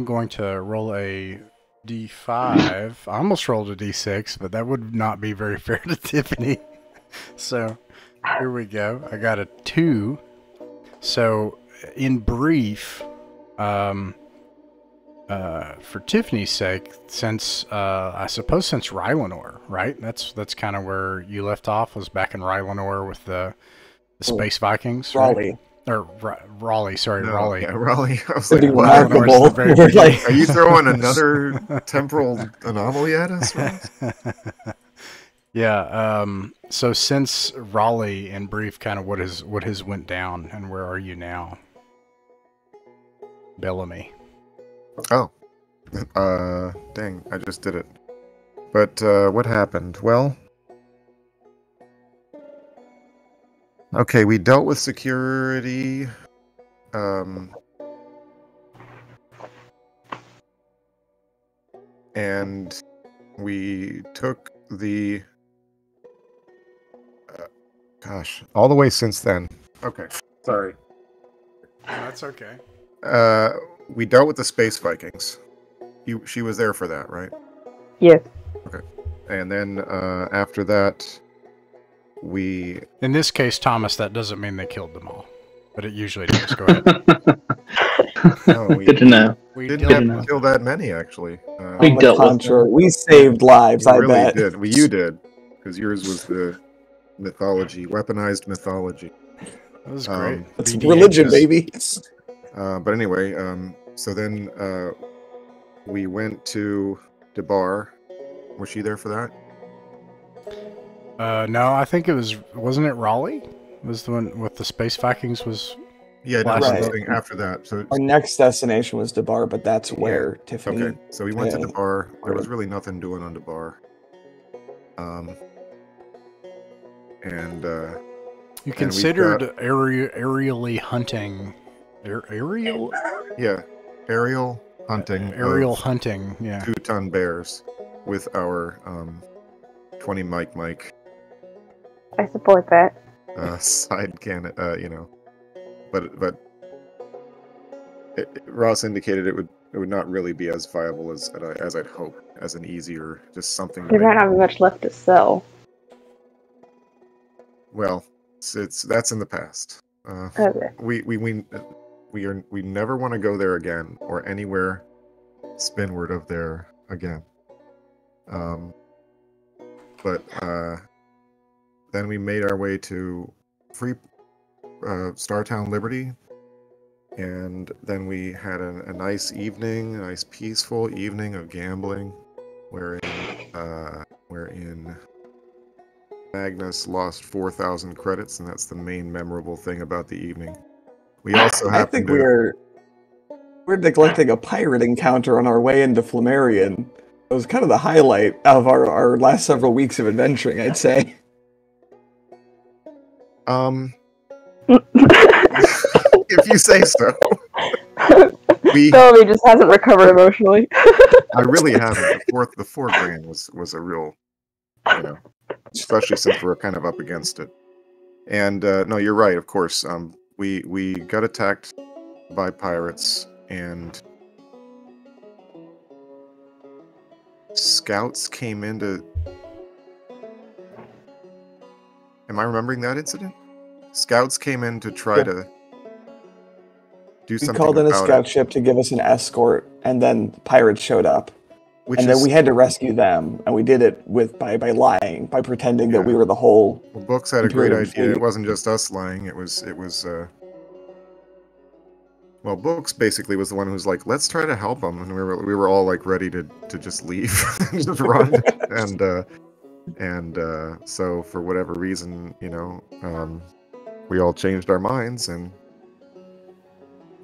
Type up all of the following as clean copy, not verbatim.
I'm going to roll a d5. I almost rolled a d6, but that would not be very fair to Tiffany. So here we go. I got a 2. So in brief, for Tiffany's sake, since I suppose since Rylanor, right? That's kind of where you left off, was back in Rylanor with the Space Vikings, right? Raleigh. Or Raleigh, sorry, Raleigh. Yeah, Raleigh. I was Pretty like, wow. remarkable. We're like, Are you throwing another temporal anomaly at us, Ross? Yeah. So since Raleigh, in brief, kind of what has went down, and where are you now, Bellamy? Oh, dang! I just did it. But what happened? Well, okay, we dealt with security. And we took the gosh, all the way since then. Okay, sorry. That's okay. We dealt with the Space Vikings. She was there for that, right? Yes. Okay. And then after that, we... In this case, Thomas, that doesn't mean they killed them all. But it usually does. Go ahead. No, Good to know. We didn't have to kill that many, actually. We on the dealt with contrary, we saved lives, we I really bet. did. Well, you did. Because yours was the mythology, weaponized mythology. That was great. It's religion, baby. But anyway, so then we went to TimbR. Was she there for that? No, I think it wasn't it Raleigh? Was the one with the Space Vikings was... Yeah, no, Right. something after that. So Our next destination was TimbR, but that's where Tiffany... okay, so we went to Yeah. TimbR. There was really nothing doing on TimbR. You considered aerially hunting... Aerial? Yeah, aerial hunting. Aerial of hunting, yeah. 2-ton bears with our 20 Mike I support that. side cannon, but Ross indicated it would not really be as viable as I'd hope, as an easier, just something. We don't have much left to sell. Well, that's in the past. Okay. We never want to go there again, or anywhere spinward of there again. But then we made our way to Startown Liberty, and then we had a nice evening, a nice peaceful evening of gambling, wherein Magnus lost 4,000 credits, and that's the main memorable thing about the evening. We also I think we're neglecting a pirate encounter on our way into Flammarion. It was kind of the highlight of our last several weeks of adventuring, I'd say. If you say so. Bellamy just hasn't recovered emotionally. I really haven't. The four grand was a real, especially since we're kind of up against it. And no, you're right. Of course, we got attacked by pirates, and scouts came into... Am I remembering that incident? Scouts came in to try to do something. We called in a about scout ship to give us an escort, and then pirates showed up. Then we had to rescue them, and we did it by lying, by pretending that we were the whole... Well, Books had a great Imperial idea. fleet. It wasn't just us lying. It was well, Books basically was the one who was like, let's try to help them, and we were all like ready to just leave and just run. and so for whatever reason, we all changed our minds and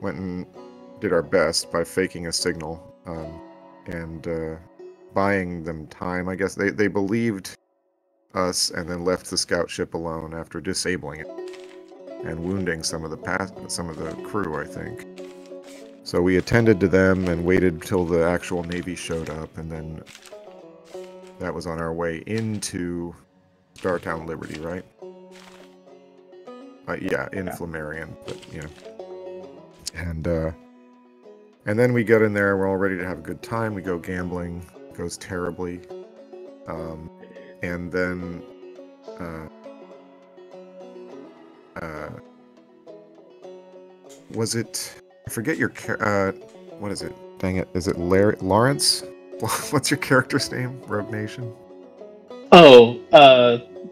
went and did our best by faking a signal and buying them time. I guess they believed us and then left the scout ship alone after disabling it and wounding some of the crew, I think. So we attended to them and waited till the actual Navy showed up, and then that was on our way into Startown Liberty, right? In Flammarion, but and And then we get in there, we're all ready to have a good time. We go gambling, it goes terribly. And then was it? I forget your what is it? Dang it! Is it Lawrence? What's your character's name? Rogue Nation. Oh,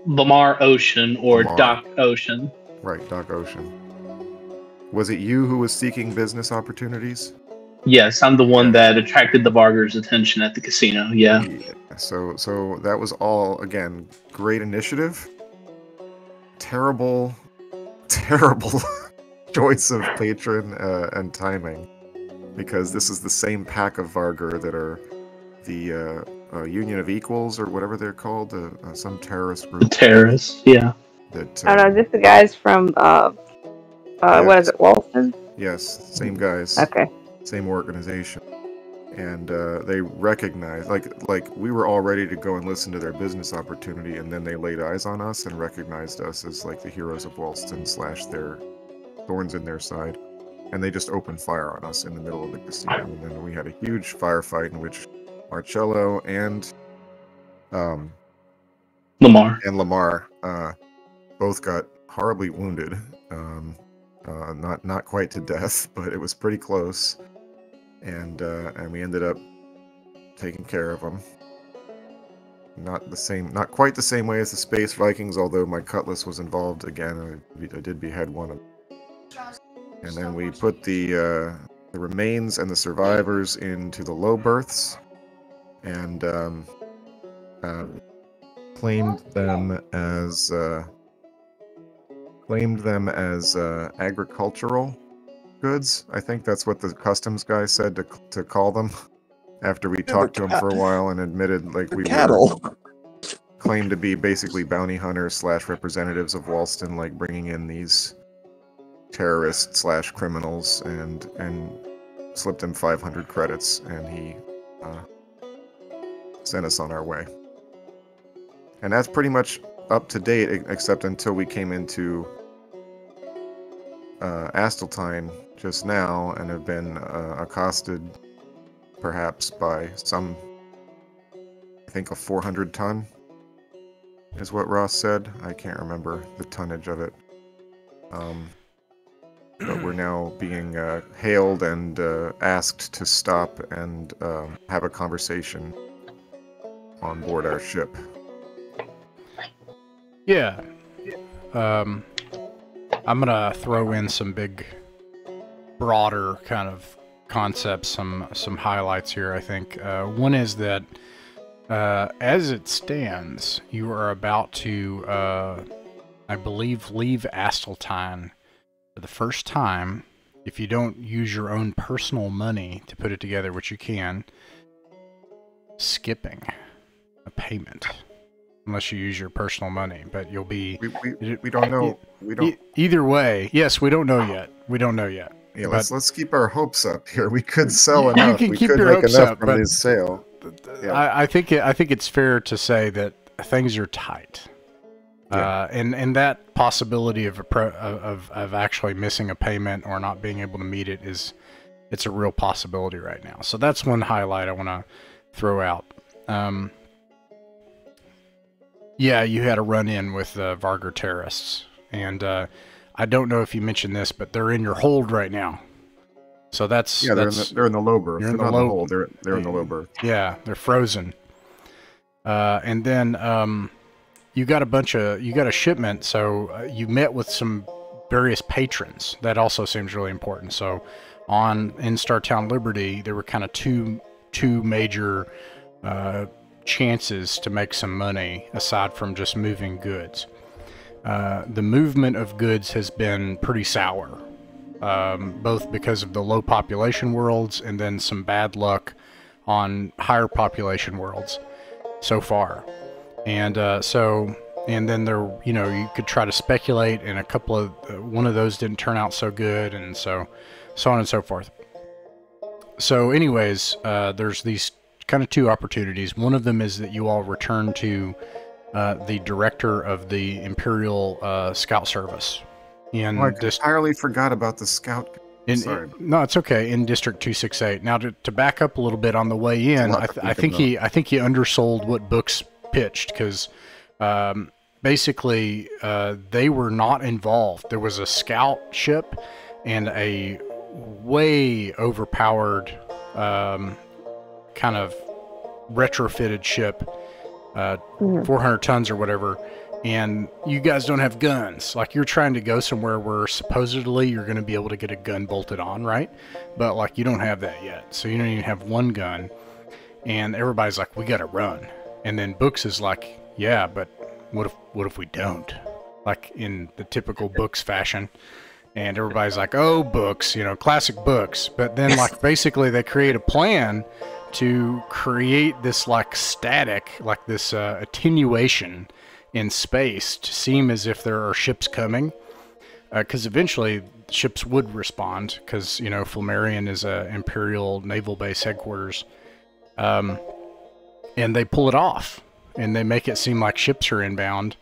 Lamar Ocean or Lamar. Doc Ocean. Right, Doc Ocean. Was it you who was seeking business opportunities? Yes, I'm the one Yeah. that attracted the Vargers' attention at the casino. Yeah. So that was all, again, great initiative. Terrible choice of patron and timing, because this is the same pack of Vargur that are the Union of Equals or whatever they're called, some terrorist group. The terrorists, yeah. That I don't know, just the guys from, what is it, Walston? yes, same guys. Okay. Same organization, and they recognized, like we were all ready to go and listen to their business opportunity, and then they laid eyes on us and recognized us as like the heroes of Walston / their thorns in their side, and they just opened fire on us in the middle of the casino, and then we had a huge firefight in which Marcello and Lamar. both got horribly wounded. Not quite to death, but it was pretty close. And we ended up taking care of them. Not quite the same way as the Space Vikings, although my cutlass was involved again. I did behead one of them. And then we put the remains and the survivors into the low berths, and claimed them as agricultural goods. I think that's what the customs guy said to call them after we talked to him for a while and admitted like we cattle. claimed to be basically bounty hunters / representatives of Walston, like bringing in these terrorists / criminals, and slipped him 500 credits, and he sent us on our way. And that's pretty much up to date, except until we came into Asteltine just now and have been accosted perhaps by some, I think a 400 ton is what Ross said. I can't remember the tonnage of it. But we're now being hailed and asked to stop and have a conversation on board our ship. Yeah. I'm gonna throw in some big, broader kind of concepts, some highlights here, I think. One is that as it stands, you are about to, I believe, leave Asteltine for the first time. If you don't use your own personal money to put it together, which you can, skipping a payment. Unless you use your personal money, but you'll be... We don't know. We don't... Either way, yes, we don't know yet. Yeah, let's keep our hopes up here. We could sell enough. You can We keep could your make hopes enough up, from but this sale. Yeah. I think it's fair to say that things are tight. Yeah. And that possibility of actually missing a payment or not being able to meet it it's a real possibility right now. So that's one highlight I want to throw out. Yeah, you had a run-in with Vargur terrorists, and I don't know if you mentioned this, but they're in your hold right now. So that's they're in the low berth. They're not in the hold. They're in the low berth. Yeah, they're frozen. And then you got a shipment. So you met with some various patrons. That also seems really important. So in Startown Liberty, there were kind of two major chances to make some money aside from just moving goods. The movement of goods has been pretty sour, both because of the low population worlds and then some bad luck on higher population worlds so far. And then there, you could try to speculate, and one of those didn't turn out so good, and so on and so forth. So anyways, there's these kind of two opportunities. One of them is that you all return to the director of the Imperial Scout Service. I entirely forgot about the Scout. Sorry. No, it's okay. In District 268. Now, to back up a little bit on the way in, I think he undersold what books pitched, because basically they were not involved. There was a scout ship and a way overpowered kind of retrofitted ship, 400 tons or whatever. And you guys don't have guns. Like, you're trying to go somewhere where supposedly you're going to be able to get a gun bolted on, right? But, like, you don't have that yet. So you don't even have one gun. And everybody's like, we got to run. And then Books is like, yeah, but what if we don't? Like, in the typical Books fashion. And everybody's like, oh, Books, classic Books. But then, like, basically they create a plan to create this, like, static, like this attenuation in space to seem as if there are ships coming, because eventually ships would respond, because Flammarion is a Imperial naval base headquarters, and they pull it off, and they make it seem like ships are inbound,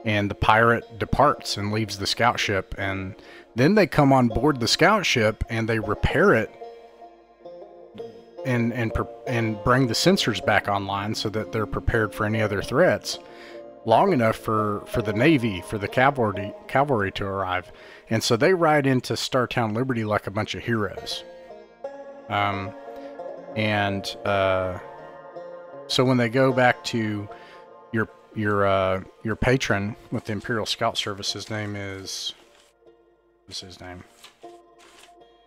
and the pirate departs and leaves the scout ship, and then they come on board the scout ship and they repair it and bring the sensors back online so that they're prepared for any other threats long enough for the Navy, for the cavalry to arrive. And so they ride into Startown Liberty like a bunch of heroes. So when they go back to your patron with the Imperial Scout Service, his name is... What's his name?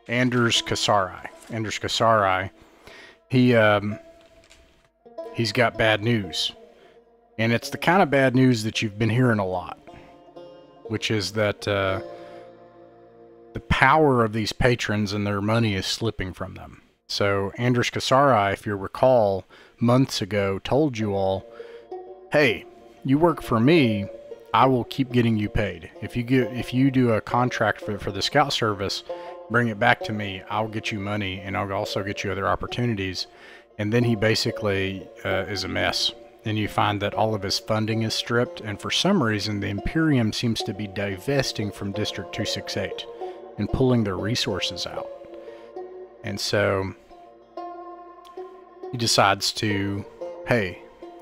Anders Kasari. Anders Kasari. He's got bad news. And it's the kind of bad news that you've been hearing a lot, which is that the power of these patrons and their money is slipping from them. So Anders Kasari, if you recall, months ago told you all, hey, you work for me, I will keep getting you paid. If you do a contract for the Scout Service, bring it back to me, I'll get you money, and I'll also get you other opportunities. And then he basically is a mess. And you find that all of his funding is stripped, and for some reason the Imperium seems to be divesting from District 268 and pulling their resources out. And so he decides to, hey,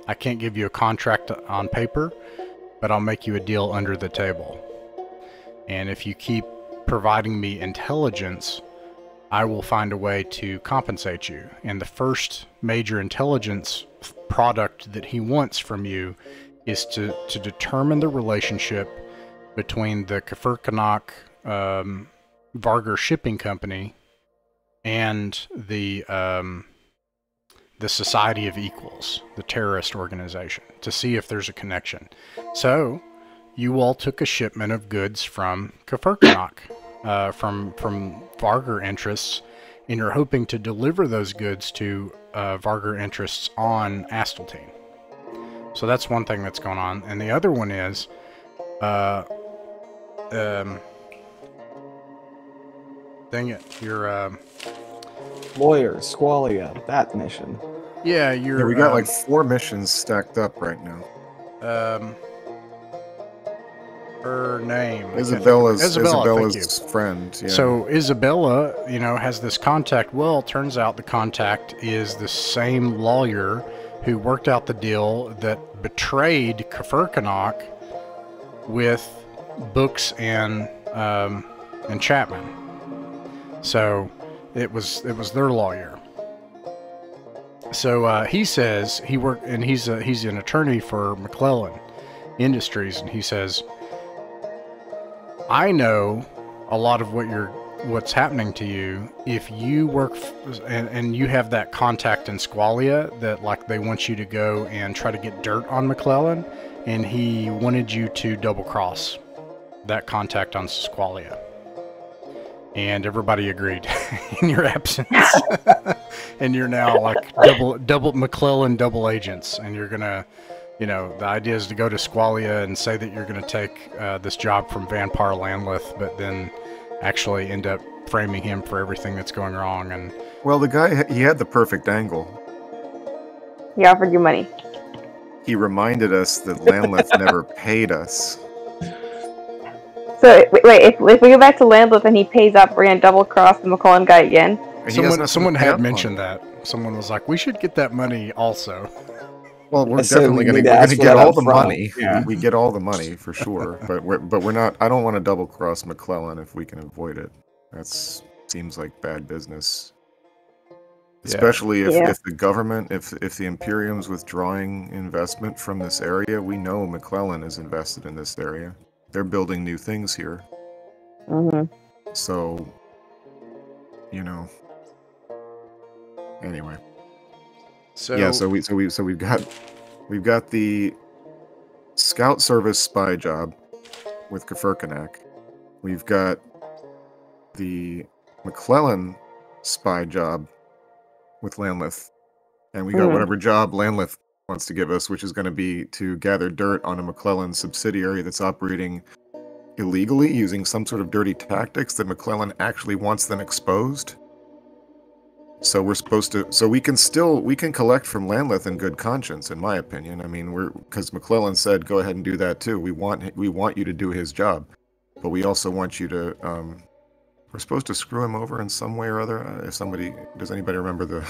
I can't give you a contract on paper, but I'll make you a deal under the table. And if you keep providing me intelligence, I will find a way to compensate you. And the first major intelligence product that he wants from you is to determine the relationship between the Kafirkanok Vargar Shipping Company and the Society of Equals, the terrorist organization, to see if there's a connection. So you all took a shipment of goods from Kafirkanok, from Vargar interests, and you're hoping to deliver those goods to Vargar interests on Asteltine. So that's one thing that's going on. And the other one is, dang it, your lawyer, Squalia, that mission. Yeah, we got like 4 missions stacked up right now. Her name, Isabella's friend. Yeah. So Isabella, has this contact. Well, it turns out the contact is the same lawyer who worked out the deal that betrayed Kafirkanok with Books and Chapman. So it was their lawyer. So he says he worked, and he's an attorney for McClellan Industries, and he says, I know a lot of what's happening to you. If you work and you have that contact in Squalia that, like, they want you to go and try to get dirt on McClellan, and he wanted you to double cross that contact on Squalia. And everybody agreed in your absence. And you're now like double McClellan double agents, and you're gonna, the idea is to go to Squalia and say that you're gonna take this job from Vampire Landleth, but then actually end up framing him for everything that's going wrong. And well, the guy, he had the perfect angle. He offered you money. He reminded us that Landleth never paid us. So wait, if we go back to Landless and he pays up, we're gonna double cross the McClellan guy again. Someone had mentioned that. Someone was like, "We should get that money also." Well, we're I said definitely we going need to to ask for get that all up the front. money. Yeah. We get all the money for sure, but we're not. I don't want to double cross McClellan if we can avoid it. That seems like bad business. Especially if the government, if the Imperium's withdrawing investment from this area, we know McClellan is invested in this area. They're building new things here. Mm-hmm. So, anyway. So Yeah, so we've got the Scout Service spy job with Kefirkanak. We've got the McClellan spy job with Landleth. And we got whatever job Landleth wants to give us, which is going to be to gather dirt on a McClellan subsidiary that's operating illegally using some sort of dirty tactics that McClellan actually wants them exposed. So we're supposed to, so we can collect from Landleth in good conscience, in my opinion. I mean, because McClellan said, go ahead and do that too. We want you to do his job, but we also want you to, we're supposed to screw him over in some way or other. Does anybody remember the,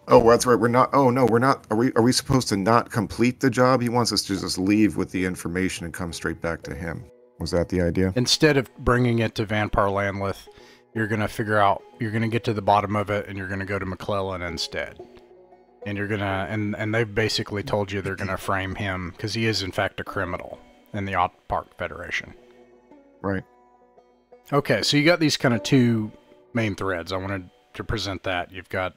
oh, that's right. We're not, oh no, we're not, are we supposed to not complete the job? He wants us to just leave with the information and come straight back to him. Was that the idea? Instead of bringing it to Vanpar Landleth, you're going to get to the bottom of it, and you're going to go to McClellan instead. And you're going to, and they've basically told you they're going to frame him, because he is in fact a criminal in the Ott Park Federation. Right. Okay, so you got these kind of two main threads. I wanted to present that. You've got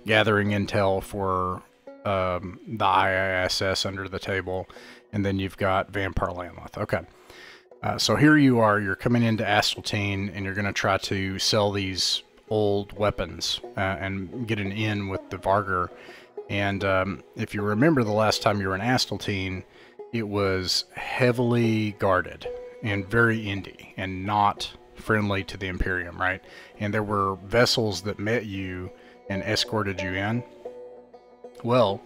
gathering intel for the IISS under the table, and then you've got Vanpar Landleth. Okay. So here you are, you're coming into Asteltine, and you're going to try to sell these old weapons and get an in with the Vargur. And if you remember the last time you were in Asteltine, it was heavily guarded and very indie and not friendly to the Imperium, right? And there were vessels that met you and escorted you in. Well,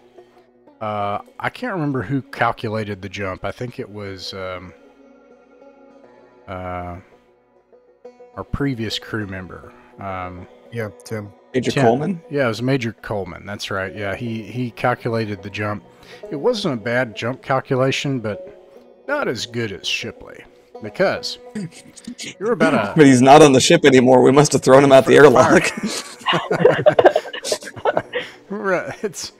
I can't remember who calculated the jump. I think it was... our previous crew member. Yeah, Tim. Major Coleman? Yeah, it was Major Coleman. That's right. Yeah, he calculated the jump. It wasn't a bad jump calculation, but not as good as Shipley. Because you're about a... But he's not on the ship anymore. We must have thrown him out the airlock. Right. It's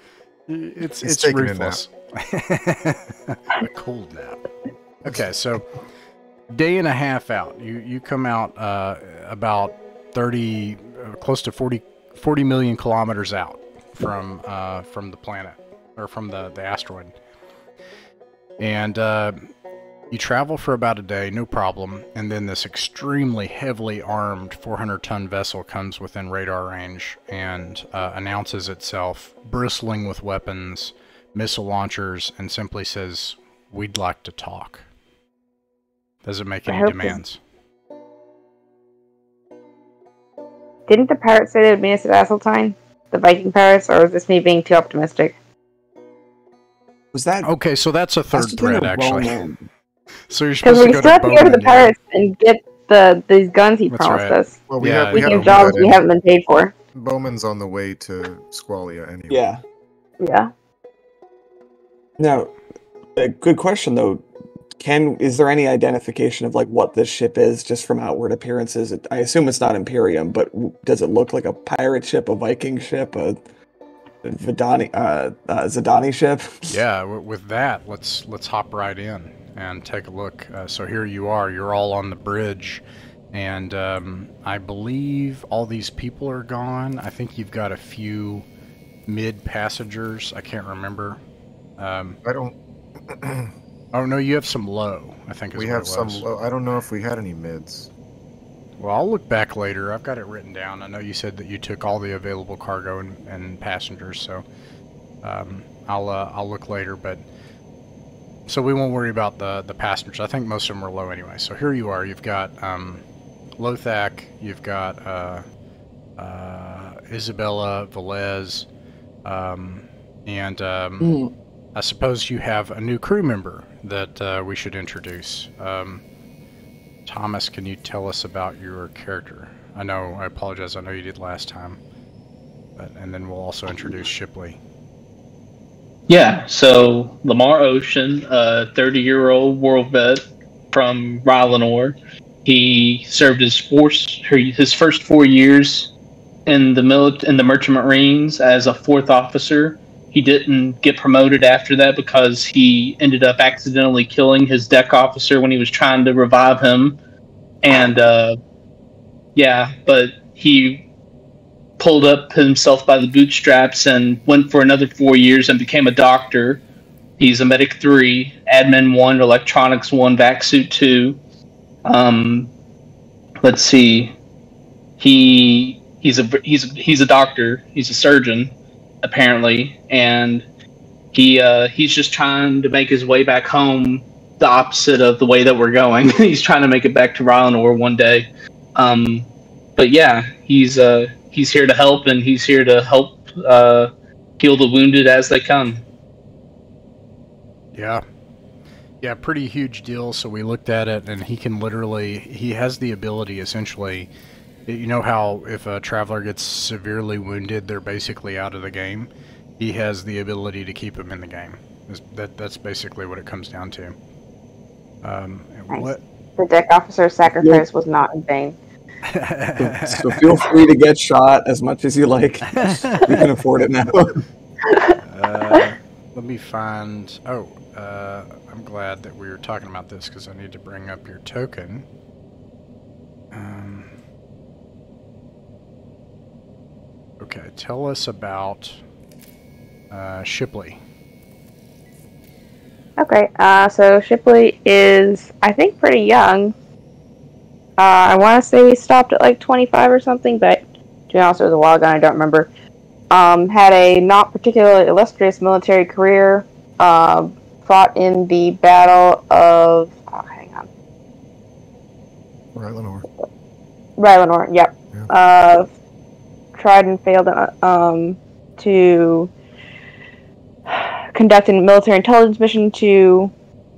ruthless. A cold nap. Okay, so... day and a half out. You come out about 30, close to 40 million kilometers out from the planet, or from the asteroid. And you travel for about a day, no problem. And then this extremely heavily armed 400-ton vessel comes within radar range and announces itself, bristling with weapons, missile launchers, and simply says, "We'd like to talk." Does it make any demands? Didn't the pirates say they'd meet us at Asseltine? The Viking pirates, or is this me being too optimistic? Was that... Okay, so that's a third thread, actually. So you're Because supposed to we go still have to to go to Bowman, the pirates and get these guns he That's promised right. us. Well, we have Speaking of jobs we haven't been paid for. Bowman's on the way to Squalia anyway. Yeah. Yeah. Now, a good question, though. Is there any identification of like what this ship is just from outward appearances? I assume it's not Imperium, but does it look like a pirate ship, a Viking ship, a Zidani ship? Yeah, with that, let's hop right in and take a look. So here you are. You're all on the bridge, and I believe all these people are gone. I think you've got a few mid passengers. I can't remember. I don't. Oh no, you have some low. I think We have some low. I don't know if we had any mids. Well, I'll look back later. I've got it written down. I know you said that you took all the available cargo and passengers, so I'll look later. But so we won't worry about the passengers. I think most of them were low anyway. So here you are. You've got Lothak. You've got Isabella, Velez, and I suppose you have a new crew member that we should introduce. Thomas, can you tell us about your character? I apologize, I know you did last time. And then we'll also introduce Shipley. Yeah, so Lamar Ocean, a 30-year-old world vet from Rylanor. He served his first 4 years in the Merchant Marines as a 4th officer. He didn't get promoted after that because he ended up accidentally killing his deck officer when he was trying to revive him. And but he pulled up himself by the bootstraps and went for another 4 years and became a doctor. He's a medic 3, admin 1, electronics 1, vac suit 2. Let's see. He's a doctor. He's a surgeon, apparently, and he's just trying to make his way back home the opposite of the way that we're going. He's trying to make it back to Rylanor one day. But yeah, he's here to help, and he's here to help heal the wounded as they come. Yeah, pretty huge deal. So we looked at it, and he has the ability, essentially. You know how if a traveler gets severely wounded, they're basically out of the game? He has the ability to keep them in the game. That's basically what it comes down to. Nice. The deck officer's sacrifice was not in vain. So feel free to get shot as much as you like. We can afford it now. Let me find... I'm glad that we were talking about this because I need to bring up your token. Okay, tell us about Shipley. Okay, so Shipley is, I think, pretty young. I want to say he stopped at like 25 or something, but to be honest, it was a while ago and I don't remember. Had a not particularly illustrious military career. Fought in the Battle of... Oh, hang on. Rylanor, yep. Yeah. Tried and failed to conduct a military intelligence mission to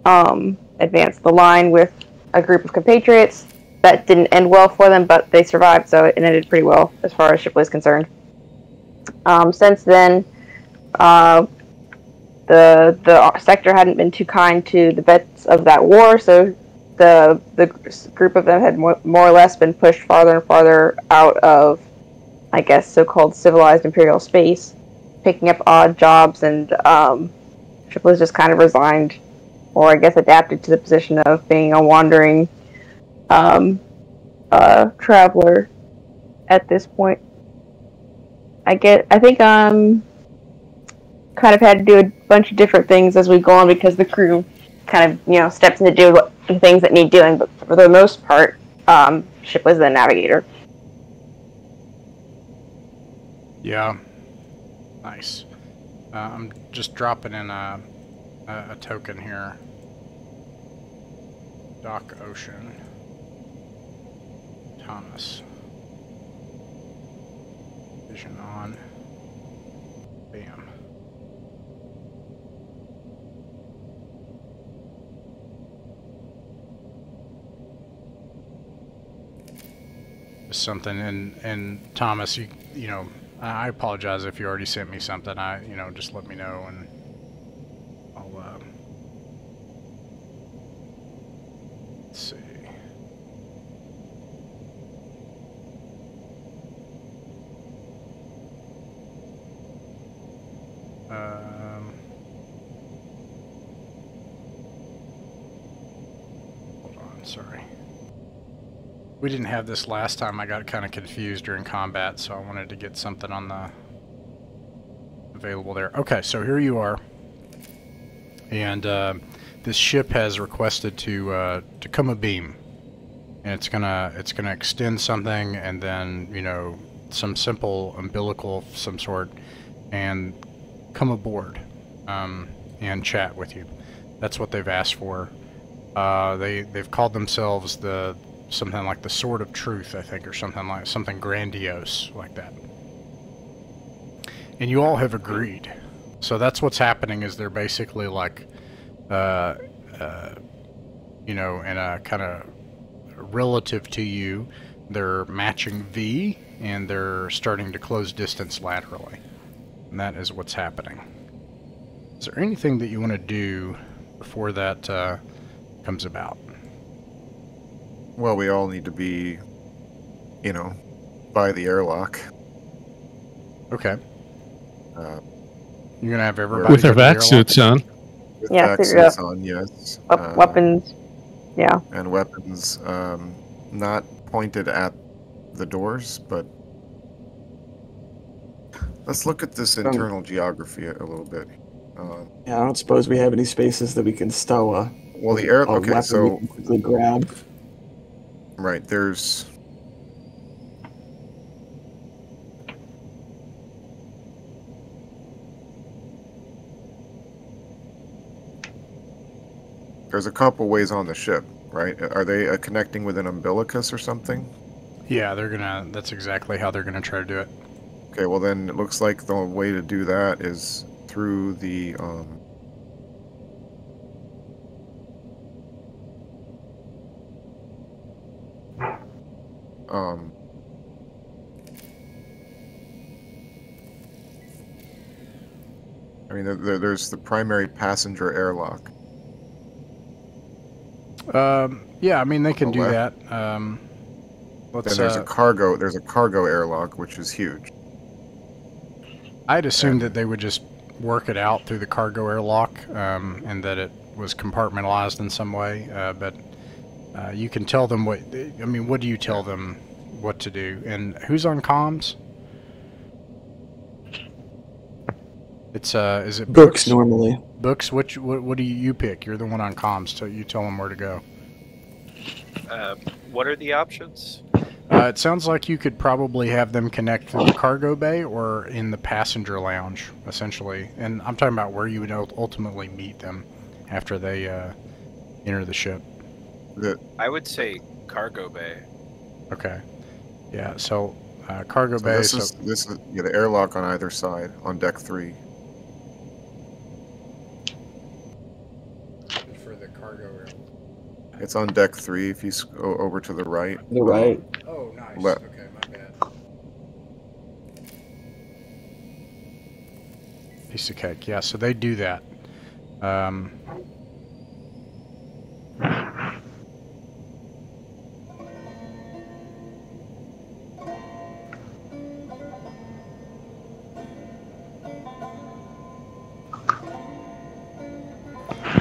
advance the line with a group of compatriots. That didn't end well for them, but they survived, so it ended pretty well as far as Shipley is concerned. Since then, the sector hadn't been too kind to the vets of that war, so the group of them had more or less been pushed farther and farther out of, I guess, so-called civilized imperial space, picking up odd jobs, and Shipley's just kind of resigned, or I guess adapted to the position of being a wandering traveler at this point. I think kind of had to do a bunch of different things as we go on because the crew kind of, steps in to do the things that need doing, but for the most part, Shipley's the navigator. Yeah. Nice. I'm just dropping in a token here. Doc Ocean. Thomas. Vision on. Bam. Something, and Thomas, you know, I apologize if you already sent me something. Just let me know and I'll let's see. Hold on, sorry. We didn't have this last time. I got kind of confused during combat, so I wanted to get something on the available there. Okay, so here you are, and this ship has requested to come abeam, and it's gonna extend something, and then some simple umbilical of some sort, and come aboard and chat with you. That's what they've asked for. They've called themselves something like the Sword of Truth, I think, or something grandiose like that. And you all have agreed. So that's what's happening, is they're basically like, in a kind of relative to you, they're matching V, and they're starting to close distance laterally. And that is what's happening. Is there anything that you want to do before that comes about? Well, we all need to be, you know, by the airlock. Okay. Uh, You're going to have everybody... With their go to the vac suits airlock? on. with Yeah, vac figure it suits on, yes. Weapons. Yeah. And weapons not pointed at the doors, but let's look at this internal geography a little bit. Yeah, I don't suppose we have any spaces that we can stow a Well, the air. Okay, weapon so we can quickly grab. right there's. There's a couple ways on the ship, right? Are they connecting with an umbilicus or something? Yeah, they're gonna... That's exactly how they're gonna try to do it. Okay, well then it looks like the way to do that is through the I mean, there's the primary passenger airlock. Yeah, I mean, they can On the do left. that. Let's, Then there's a cargo airlock, which is huge. I'd assumed that they would just work it out through the cargo airlock, and that it was compartmentalized in some way. But you can tell them what... I mean, what do you tell them what to do? And who's on comms? It's is it Books normally. Books? What do you pick? You're the one on comms, so you tell them where to go. What are the options? It sounds like you could probably have them connect through the cargo bay or in the passenger lounge, essentially. And I'm talking about where you would ultimately meet them after they enter the ship. I would say cargo bay. Okay. Yeah. So cargo bay. This is the airlock on either side on deck 3. For the cargo. It's on deck 3 if you go over to the right. The right. Oh, nice. Le- Okay, my bad. Piece of cake. Yeah, so they do that.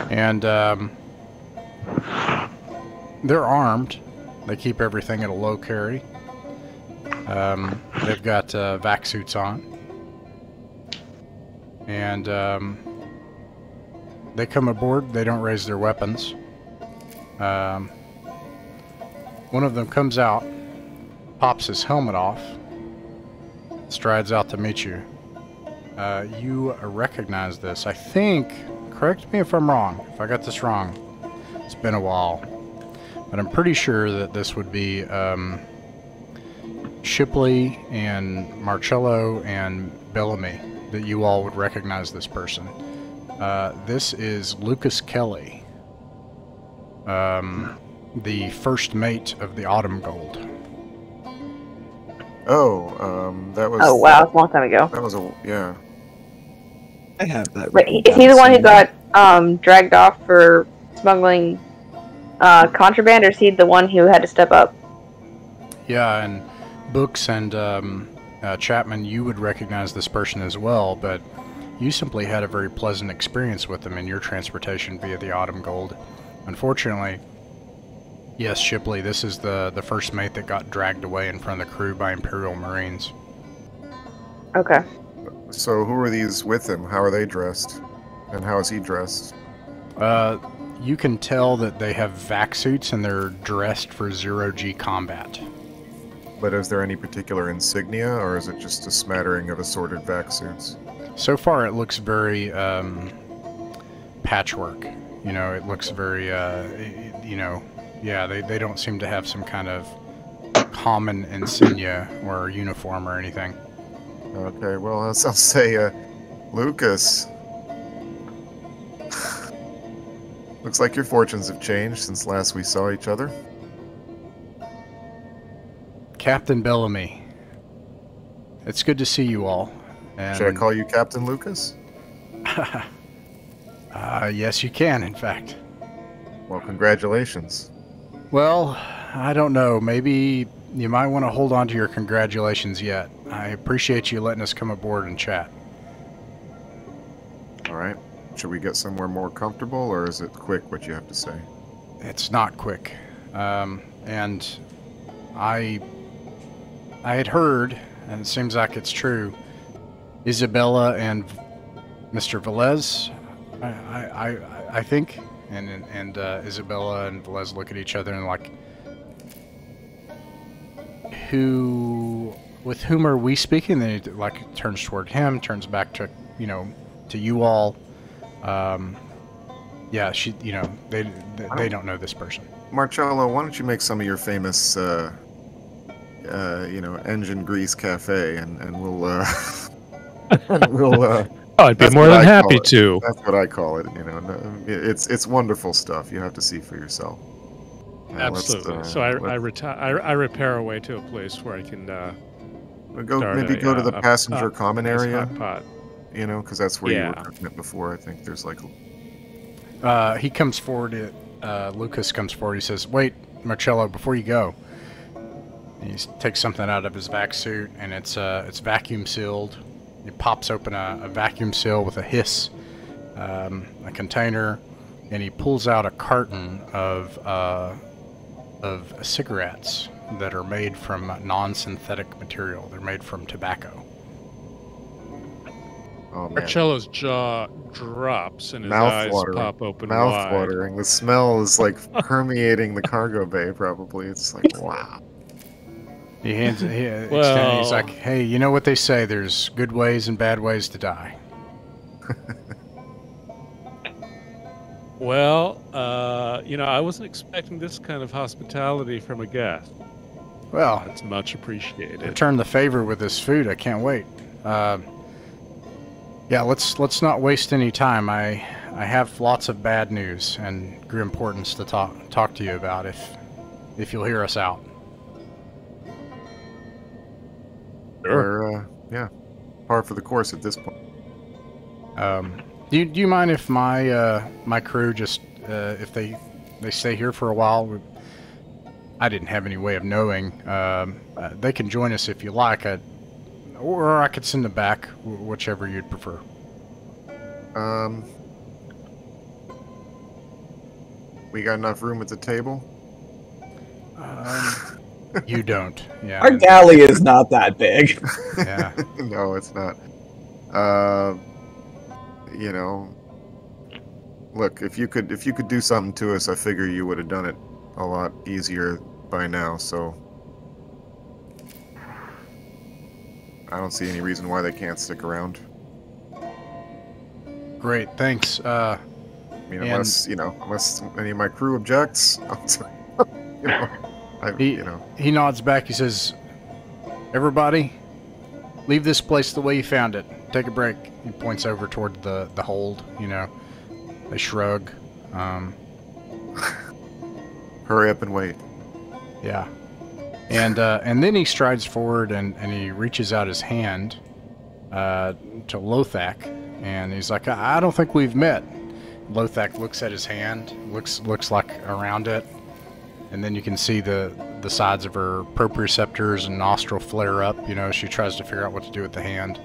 And they're armed. They keep everything at a low carry. They've got vac suits on. And they come aboard. They don't raise their weapons. One of them comes out, pops his helmet off, strides out to meet you. You recognize this. I think, correct me if I'm wrong, if I got this wrong. It's been a while. But I'm pretty sure that this would be Shipley and Marcello and Bellamy, that you all would recognize this person. This is Lucas Kelly, the first mate of the Autumn Gold. Oh, that was... Oh, wow, that's a long time ago. That was yeah. I have that. Wait, written is he the down one who somewhere. got dragged off for smuggling contraband, or is he the one who had to step up? Yeah, and Books and Chapman, you would recognize this person as well, but you simply had a very pleasant experience with them in your transportation via the Autumn Gold. Unfortunately, yes, Shipley, this is the first mate that got dragged away in front of the crew by Imperial Marines. Okay. So who are these with him? How are they dressed? And how is he dressed? You can tell that they have vac suits and they're dressed for zero-G combat. But is there any particular insignia, or is it just a smattering of assorted vac suits? So far, it looks very patchwork. You know, it looks very, you know, yeah, they don't seem to have some kind of common insignia or uniform or anything. Okay, well, I'll say, Lucas. Looks like your fortunes have changed since last we saw each other. Captain Bellamy. It's good to see you all. And Should I call you Captain Lucas? Yes, you can, in fact. Well, congratulations. Well, I don't know. Maybe you might want to hold on to your congratulations yet. I appreciate you letting us come aboard and chat. All right. Should we get somewhere more comfortable, or is it quick what you have to say? It's not quick. And I had heard, and it seems like it's true, Isabella and Mr. Velez, I think, and Isabella and Velez look at each other and like, with whom are we speaking? Then he like turns toward him, turns back to, to you all. Yeah, they don't know this person. Marcello, why don't you make some of your famous, engine grease cafe, and we'll, I'd be more than happy to. That's what I call it. It's wonderful stuff. You have to see for yourself. Absolutely. So I repair away to a place where I can go to the passenger common area. Pot. Because that's where you were cooking it before. I think there's like. He comes forward. Lucas comes forward. He says, "Wait, Marcello, before you go." And he takes something out of his vac suit, and it's vacuum sealed. He pops open a vacuum seal with a hiss, a container, and he pulls out a carton of cigarettes that are made from non-synthetic material. They're made from tobacco. Oh, man. Marcello's jaw drops and his eyes pop open wide. Mouth-watering. The smell is like permeating the cargo bay, probably. It's like, wow. He hands it. He's like, "Hey, you know what they say? There's good ways and bad ways to die." Well, I wasn't expecting this kind of hospitality from a guest. Well, it's much appreciated. Return the favor with this food. I can't wait. Yeah, let's not waste any time. I have lots of bad news and great importance to talk to you about if you'll hear us out. Sure. We're par for the course at this point. Do you mind if my crew just if they stay here for a while? I didn't have any way of knowing. They can join us if you like. Or I could send them back, whichever you'd prefer. We got enough room at the table? You don't. Yeah. Our galley is not that big. Yeah. No, it's not. Look, if you could do something to us, I figure you would have done it a lot easier by now, so I don't see any reason why they can't stick around. Great, thanks. Unless any of my crew objects, He nods back. He says, "Everybody, leave this place the way you found it. Take a break." He points over toward the hold. They shrug. Hurry up and wait. Yeah. And then he strides forward and he reaches out his hand to Lothak, and he's like, "I don't think we've met." Lothak looks at his hand, looks like around it, and then you can see the sides of her proprioceptors and nostril flare up. She tries to figure out what to do with the hand.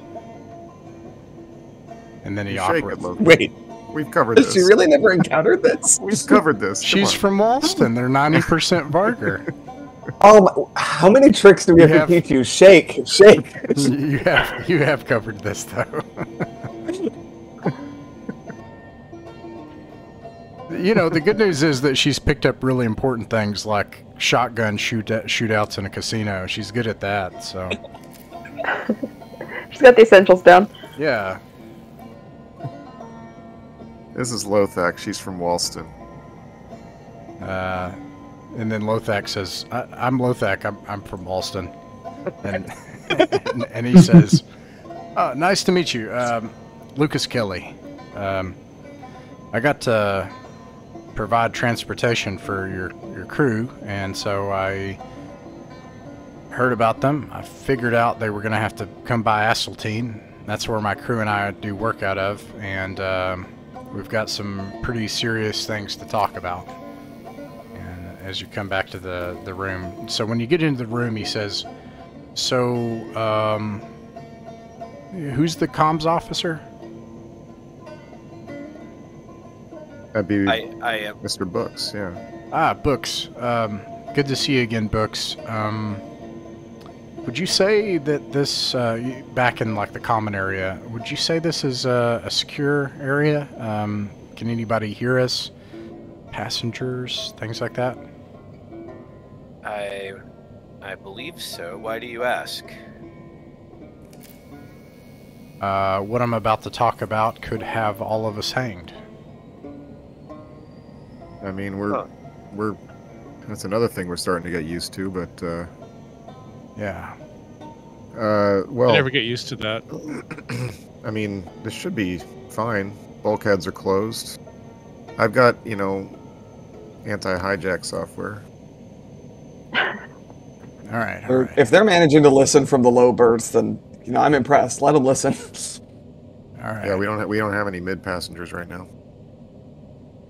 And then he operates. Wait. We've covered this. She really never encountered this? We've covered this. She's from Walston. They're 90% Varger. How many tricks do we have to teach you? Shake. You have covered this, though. The good news is that she's picked up really important things like shotgun shootouts in a casino. She's good at that, so. She's got the essentials down. Yeah. This is Lothak. She's from Walston. And then Lothak says, "I'm Lothak. I'm from Walston." And he says, "Nice to meet you, Lucas Kelly. I got to provide transportation for your crew, and so I heard about them. I figured out they were going to have to come by Asseltine. That's where my crew and I do work out of, and we've got some pretty serious things to talk about. And as you come back to the room, so when you get into the room, he says, "So, who's the comms officer?" That'd be I am Mr. Books, yeah. Ah, Books. Good to see you again, Books. Would you say that this, back in like the common area, would you say this is a secure area? Can anybody hear us? Passengers, things like that? I believe so. Why do you ask? What I'm about to talk about could have all of us hanged. I mean, we're that's another thing we're starting to get used to, but Yeah. well, I never get used to that. I mean, this should be fine. Bulkheads are closed. I've got, anti-hijack software. All right. All Or right. if they're managing to listen from the low birds, then I'm impressed. Let them listen. All right. Yeah, we don't have any mid passengers right now.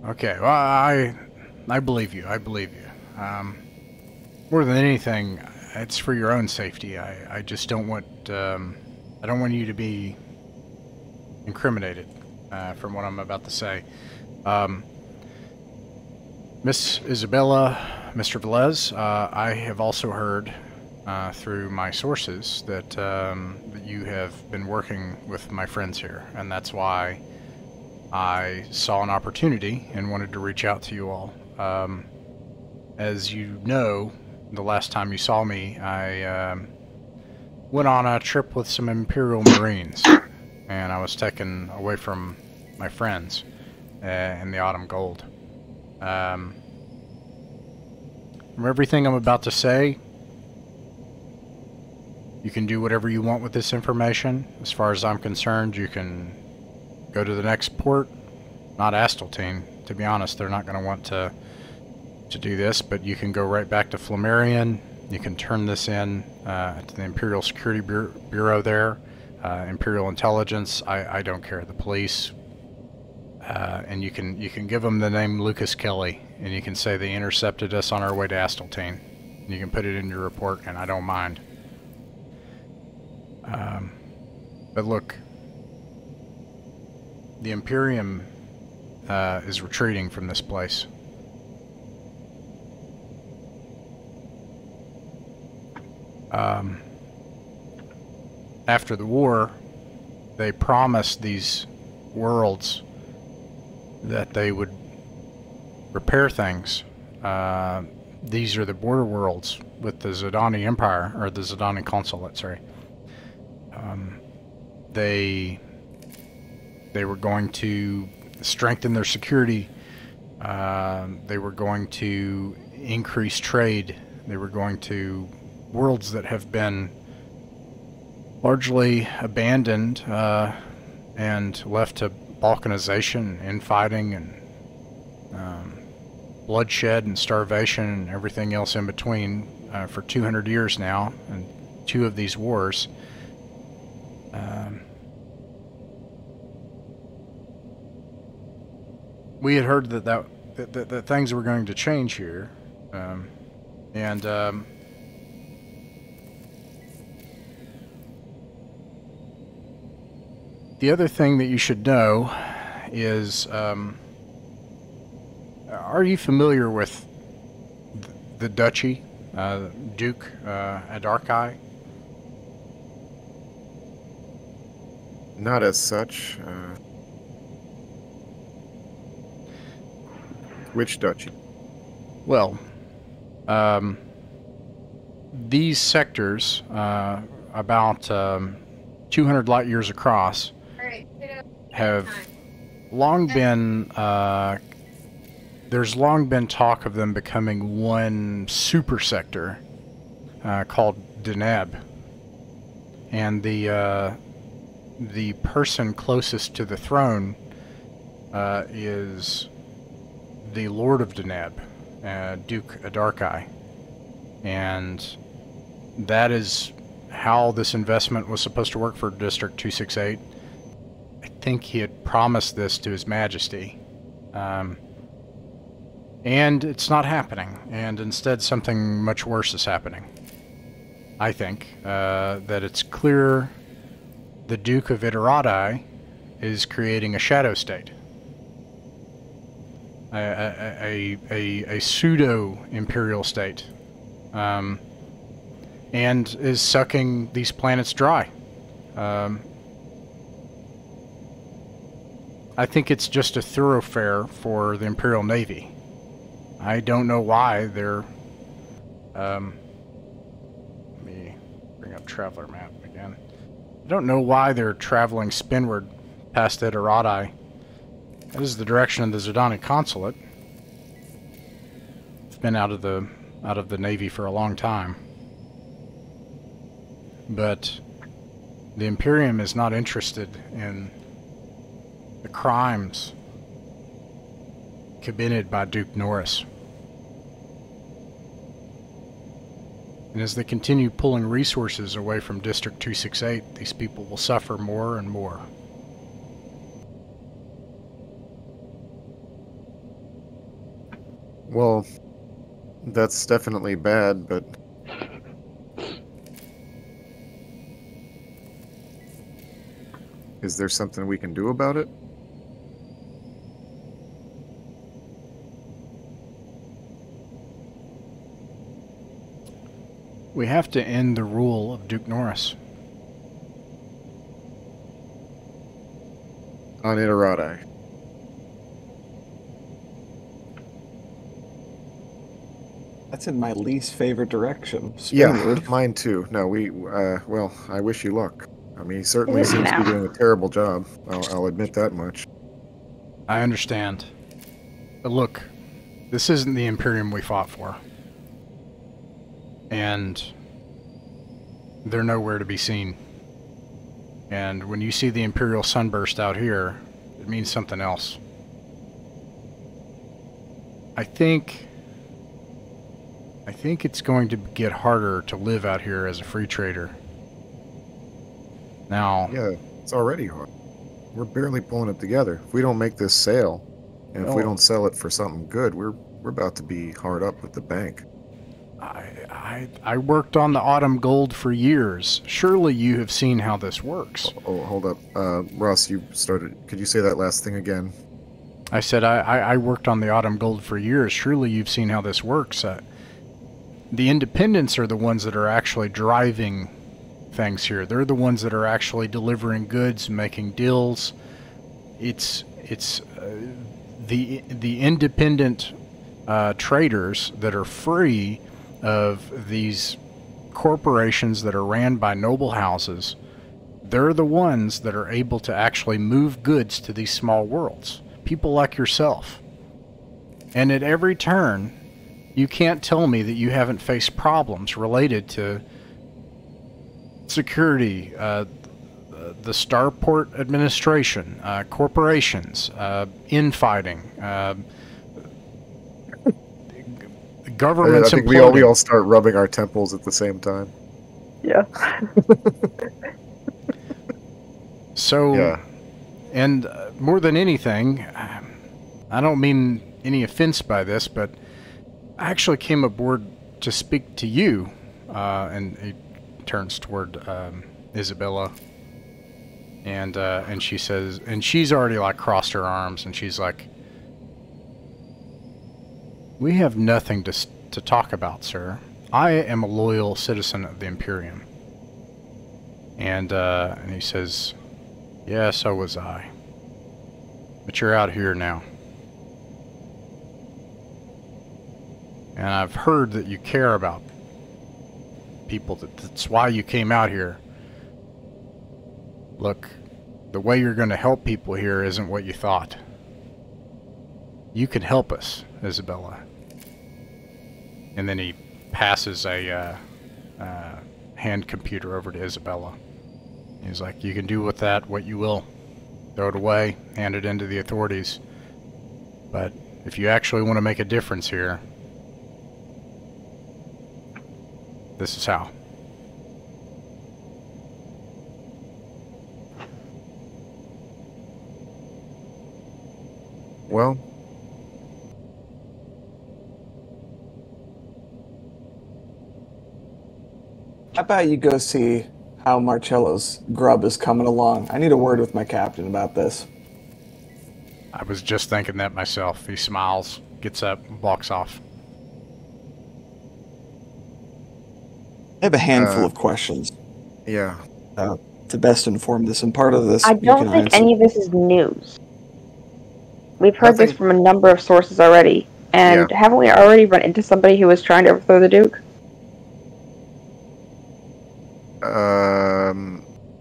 Okay. Well, I believe you. I believe you. More than anything, it's for your own safety. I just don't want I don't want you to be incriminated from what I'm about to say. Miss Isabella, Mr. Velez, I have also heard through my sources that you have been working with my friends here, and that's why I saw an opportunity and wanted to reach out to you all. As you know, the last time you saw me, I went on a trip with some Imperial Marines, and I was taken away from my friends in the Autumn Gold. From everything I'm about to say, you can do whatever you want with this information. As far as I'm concerned, you can go to the next port. Not Asteltine. To be honest, they're not going to want to do this, but you can go right back to Flammarion. You can turn this in to the Imperial Security Bureau there, Imperial Intelligence. I don't care. The police, and you can give them the name Lucas Kelly, and you can say they intercepted us on our way to Asteltine. And you can put it in your report, and I don't mind. But look, the Imperium is retreating from this place. After the war, they promised these worlds that they would repair things. These are the border worlds with the Zidani Empire, or the Zidani Consulate, sorry. They were going to strengthen their security. They were going to increase trade. They were going to worlds that have been largely abandoned and left to balkanization, infighting, and bloodshed and starvation and everything else in between for 200 years now, and 2 of these wars. We had heard that things were going to change here, and the other thing that you should know is, are you familiar with the Duchy, Duke Adarkai? Not as such. Which duchy? Well, these sectors, about 200 light years across, have long been, there's long been talk of them becoming one super sector called Deneb. And the person closest to the throne is the Lord of Deneb, Duke Adarkai. And that is how this investment was supposed to work for District 268. I think he had promised this to His Majesty. And it's not happening, and instead something much worse is happening. I think that it's clear the Duke of Iterati is creating a shadow state. A pseudo-imperial state. And is sucking these planets dry. I think it's just a thoroughfare for the Imperial Navy. I don't know why they're... let me bring up Traveler Map again. I don't know why they're traveling spinward past Iterati. That is the direction of the Zerdani Consulate. It's been out of the Navy for a long time. But the Imperium is not interested in the crimes committed by Duke Norris. And as they continue pulling resources away from District 268, these people will suffer more and more. Well, that's definitely bad, but... is there something we can do about it? We have to end the rule of Duke Norris. On Iterati. That's in my least favorite direction. Yeah, mine too. No, well, I wish you luck. I mean, he certainly seems to be doing a terrible job. I'll admit that much. I understand. But look, this isn't the Imperium we fought for. And they're nowhere to be seen. And when you see the Imperial sunburst out here, it means something else. I think it's going to get harder to live out here as a free trader. Now... yeah, it's already hard. We're barely pulling it together. If we don't make this sale, and if we don't sell it for something good, we're about to be hard up with the bank. I worked on the Autumn Gold for years. Surely you have seen how this works. Oh, hold up. Ross, you started... could you say that last thing again? I said I worked on the Autumn Gold for years. Surely you've seen how this works. The independents are the ones that are actually driving things here. They're the ones that are actually delivering goods, making deals. It's the independent traders that are free of these corporations that are ran by noble houses. They're the ones that are able to actually move goods to these small worlds. People like yourself. And at every turn, you can't tell me that you haven't faced problems related to security, the Starport administration, corporations, infighting, governments. I think we all start rubbing our temples at the same time. Yeah. So, yeah. And more than anything, I don't mean any offense by this, but I actually came aboard to speak to you, and he turns toward Isabella, and she says, and she's already like crossed her arms, and she's like, "We have nothing to talk about, sir. I am a loyal citizen of the Imperium." And he says, "Yeah, so was I. But you're out here now. And I've heard that you care about people. That's why you came out here. Look, the way you're going to help people here isn't what you thought. You can help us, Isabella." And then he passes a hand computer over to Isabella. He's like, "You can do with that what you will. Throw it away, hand it in to the authorities. But if you actually want to make a difference here, this is how." Well, how about you go see how Marcello's grub is coming along? I need a word with my captain about this. I was just thinking that myself. He smiles, gets up, and walks off. I have a handful of questions yeah. to best inform this, and part of this I you don't can think answer. any of this is news. We've heard this Nothing- from a number of sources already. And haven't we already run into somebody who was trying to overthrow the Duke?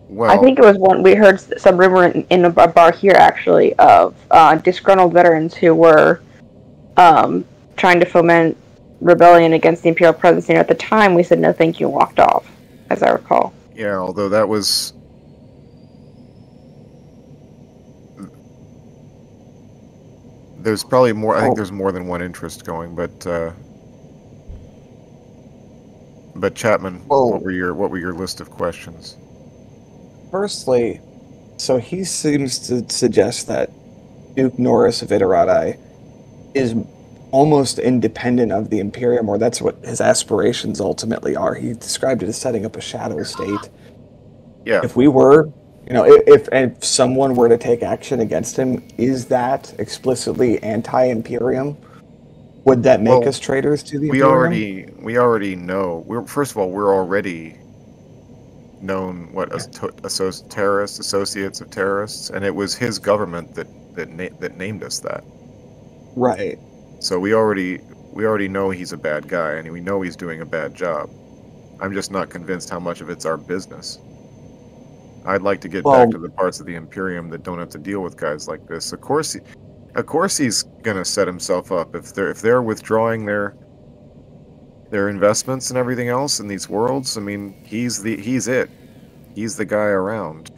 Well, I think it was one. We heard some rumor in a bar here, actually, of disgruntled veterans who were trying to foment rebellion against the imperial presence. And at the time, we said no, thank you, and walked off, as I recall. yeah, although that was... There's probably more, I think there's more than one interest going, but Chapman, Well- what were your list of questions? Firstly, so he seems to suggest that Duke Norris of Iterati is almost independent of the Imperium, or that's what his aspirations ultimately are. He described it as setting up a shadow state. Yeah. If we were, if someone were to take action against him, is that explicitly anti-Imperium? Would that make us traitors to the Imperium? We already know. First of all, we're already known as terrorists, associates of terrorists, and it was his government that named us that. Right. So we already know he's a bad guy, and we know he's doing a bad job. I'm just not convinced how much of it's our business. I'd like to get back to the parts of the Imperium that don't have to deal with guys like this. Of course he's gonna set himself up if they're withdrawing their investments and everything else in these worlds. I mean, he's the guy around,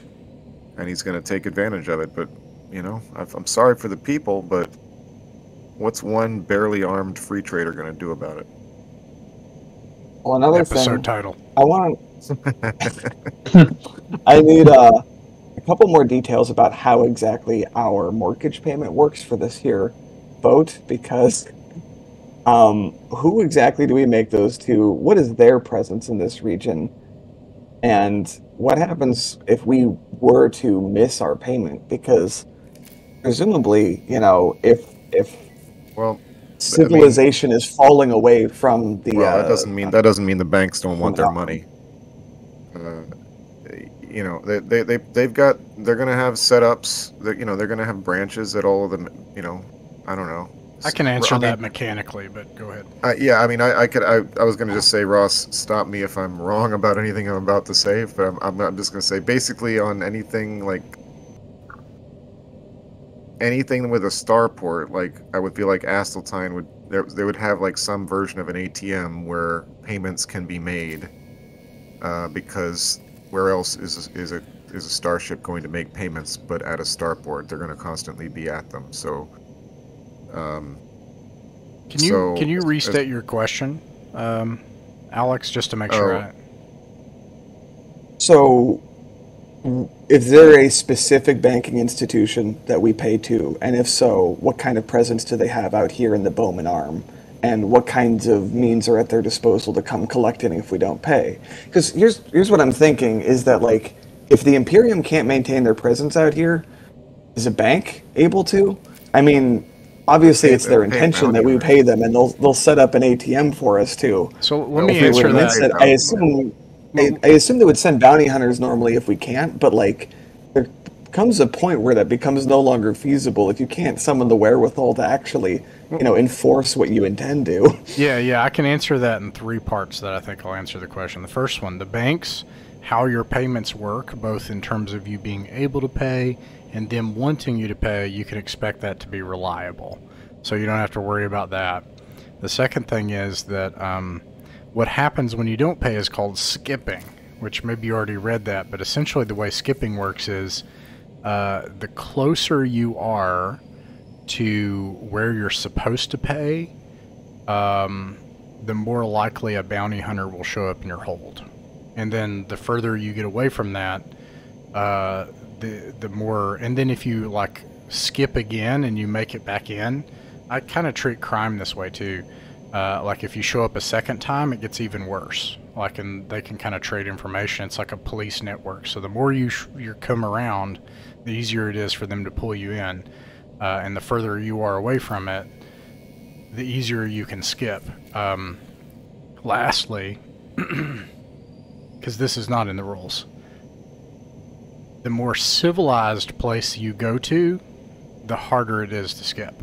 and he's gonna take advantage of it. But I'm sorry for the people, but what's one barely armed free trader gonna do about it? Well, another Episode thing, title. I need a couple more details about how exactly our mortgage payment works for this here boat, because who exactly do we make those to? What is their presence in this region? And what happens if we were to miss our payment? Because presumably, if civilization is falling away from the that doesn't mean the banks don't want their money. They're gonna have setups. They're gonna have branches at all of them. I don't know. I can answer that mechanically, but go ahead. I was gonna just say, Ross, stop me if I'm wrong about anything I'm about to say. But I'm just gonna say, basically, on anything with a starport, I would feel like Asteltine they would have some version of an ATM where payments can be made, because where else is a starship going to make payments but at a starport? They're going to constantly be at them. So, can you restate your question, Alex, just to make sure? So, is there a specific banking institution that we pay to, and if so, what kind of presence do they have out here in the Bowman Arm? And what kinds of means are at their disposal to come collect it if we don't pay? Because here's what I'm thinking, is that, if the Imperium can't maintain their presence out here, is a bank able to? I mean, obviously it's their intention that we pay them, and they'll set up an ATM for us, too. So let me answer that. I assume they would send bounty hunters normally if we can't, but, there comes a point where that becomes no longer feasible if you can't summon the wherewithal to actually enforce what you intend to. Yeah, I can answer that in 3 parts that I think will answer the question. The first one, the banks, how your payments work, both in terms of you being able to pay and them wanting you to pay, you can expect that to be reliable. So you don't have to worry about that. The second thing is that what happens when you don't pay is called skipping, which maybe you already read that, but essentially the way skipping works is the closer you are to where you're supposed to pay, the more likely a bounty hunter will show up in your hold. And then the further you get away from that, the more, and then if you skip again and you make it back in, I kind of treat crime this way too. Like if you show up a second time, it gets even worse. Like, and they can kind of trade information. It's like a police network. So the more you come around, the easier it is for them to pull you in. And the further you are away from it, the easier you can skip. Lastly, because this is not in the rules, the more civilized place you go to, the harder it is to skip.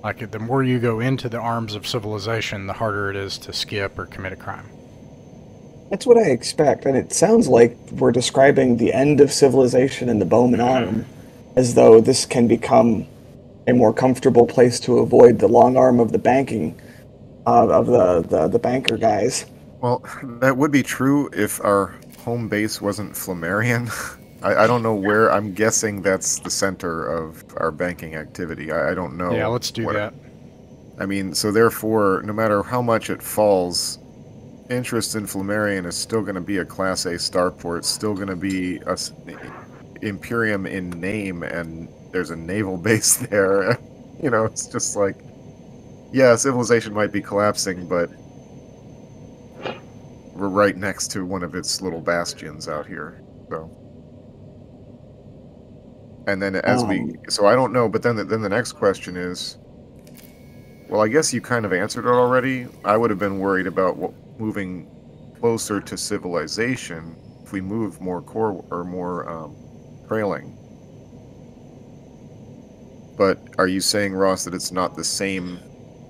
Like, the more you go into the arms of civilization, the harder it is to skip or commit a crime. That's what I expect, and it sounds like we're describing the end of civilization in the Bowman Arm, as though this can become a more comfortable place to avoid the long arm of the banking, of the banker guys. Well, that would be true if our home base wasn't Flammarion. I don't know where. I'm guessing that's the center of our banking activity. I don't know. Yeah, let's do that. I mean, so therefore, no matter how much it falls, interest in Flammarion is still going to be a Class A starport, still going to be a Imperium in name, and there's a naval base there. You know, it's just like, yeah, civilization might be collapsing, but we're right next to one of its little bastions out here, so. And then so I don't know, but then the next question is, well, I guess you kind of answered it already. I would have been worried about moving closer to civilization if we move more core or more trailing. But are you saying, Ross, that it's not the same?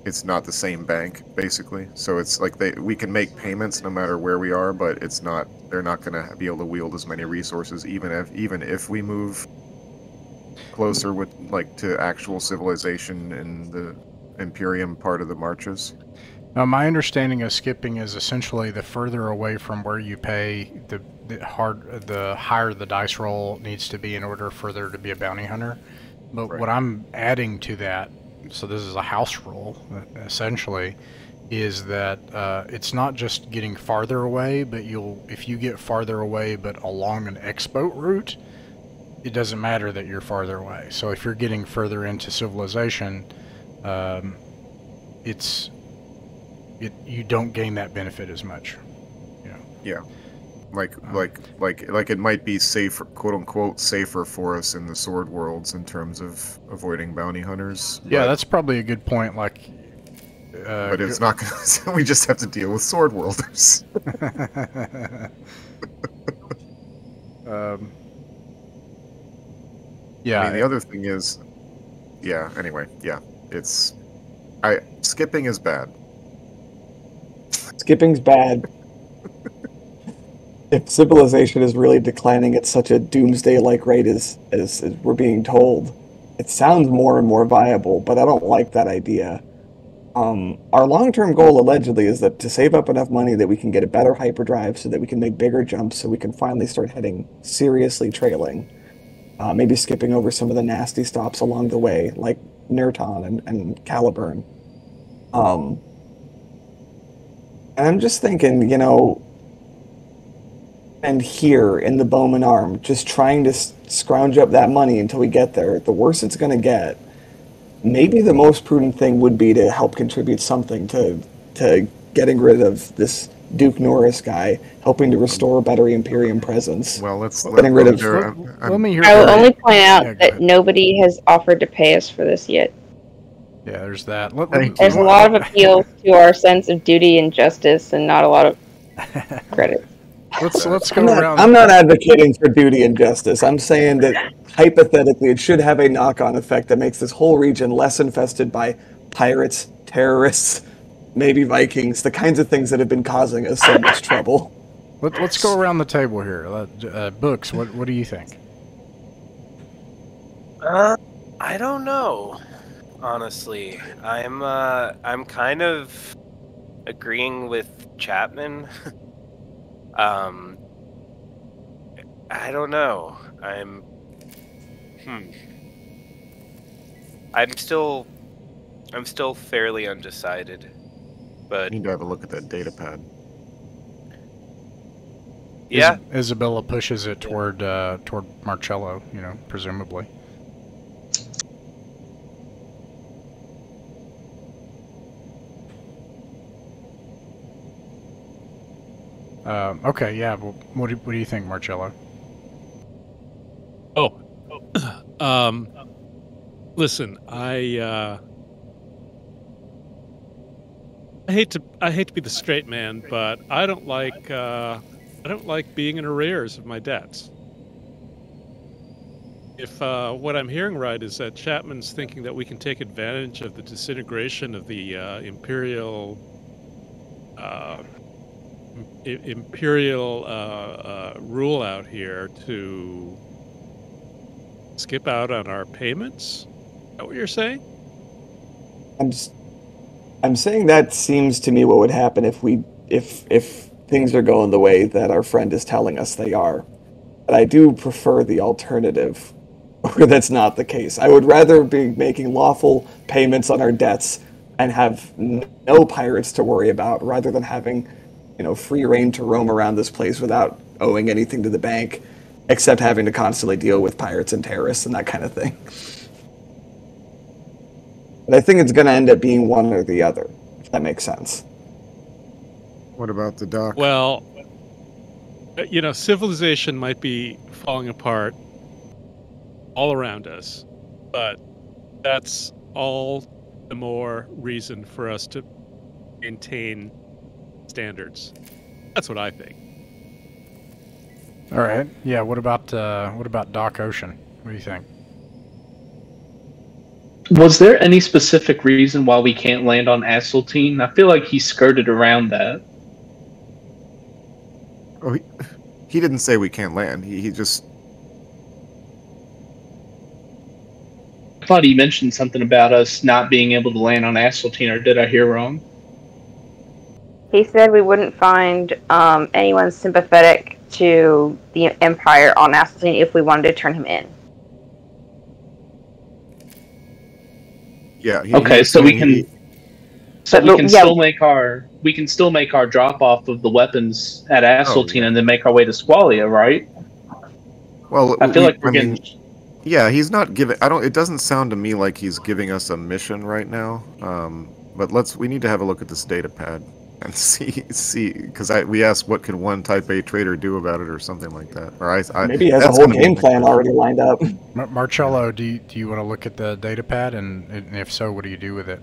It's not the same bank, basically. So it's like we can make payments no matter where we are, but it's not. They're not going to be able to wield as many resources, even if we move closer with to actual civilization in the Imperium part of the marches. Now, my understanding of skipping is essentially the further away from where you pay, the higher the dice roll needs to be in order for there to be a bounty hunter. But right. What I'm adding to that, so this is a house rule essentially, is that it's not just getting farther away, but if you get farther away but along an expo route, it doesn't matter that you're farther away. So if you're getting further into civilization, you don't gain that benefit as much. You know? Yeah, like it might be safer, quote unquote, safer for us in the sword worlds in terms of avoiding bounty hunters. Yeah, that's probably a good point. But it's not gonna. We just have to deal with sword worlders. Yeah. I mean, the other thing is, yeah. Anyway, yeah, skipping is bad. Skipping's bad. If civilization is really declining at such a doomsday-like rate as we're being told, it sounds more and more viable, but I don't like that idea. Our long-term goal, allegedly, is that to save up enough money that we can get a better hyperdrive so that we can make bigger jumps so we can finally start heading seriously trailing. Maybe skipping over some of the nasty stops along the way, like Nirton and Caliburn. And I'm just thinking, and here in the Bowman Arm, just trying to scrounge up that money until we get there, the worse it's going to get. Maybe the most prudent thing would be to help contribute something to getting rid of this Duke Norris guy, helping to restore a better Imperium presence. Well, let me hear. I will only point out that nobody has offered to pay us for this yet. Yeah, there's that. There's a lot of appeal to our sense of duty and justice, and not a lot of credit. Let's go around. I'm not advocating for duty and justice. I'm saying that hypothetically, it should have a knock-on effect that makes this whole region less infested by pirates, terrorists, maybe Vikings, the kinds of things that have been causing us so much trouble. Let's go around the table here. Books, what do you think? I don't know. Honestly, I'm kind of agreeing with Chapman. I don't know. I'm still fairly undecided. But you need to have a look at that data pad. Yeah, Isabella pushes it toward Marcello, presumably. Okay, yeah. Well, what do you think, Marcello? Listen, I hate to be the straight man, but I don't like being in arrears of my debts. If what I'm hearing right is that Chapman's thinking that we can take advantage of the disintegration of the imperial rule out here to skip out on our payments? Is that what you're saying? I'm saying that seems to me what would happen if things are going the way that our friend is telling us they are. But I do prefer the alternative, where that's not the case. I would rather be making lawful payments on our debts and have no pirates to worry about, rather than having, free reign to roam around this place without owing anything to the bank, except having to constantly deal with pirates and terrorists and that kind of thing. But I think it's going to end up being one or the other, if that makes sense. What about the dock? Well, civilization might be falling apart all around us, but that's all the more reason for us to maintain standards. That's what I think. All right. Yeah. What about Doc Ocean? What do you think? Was there any specific reason why we can't land on Asseltine? I feel like he skirted around that. Oh, he didn't say we can't land. He just... I thought he mentioned something about us not being able to land on Asseltine, or did I hear wrong? He said we wouldn't find anyone sympathetic to the Empire on Asseltine if we wanted to turn him in. Yeah. Okay, so we can still make our drop off of the weapons at Asseltine and then make our way to Squalia, right? Well, I feel like we're getting... Yeah, he's not giving... It doesn't sound to me like he's giving us a mission right now. But we need to have a look at this data pad and see, because we asked what could one Type A trader do about it or something like that. Or maybe he has a whole game plan already lined up. Marcello, do you want to look at the data pad, and if so, what do you do with it?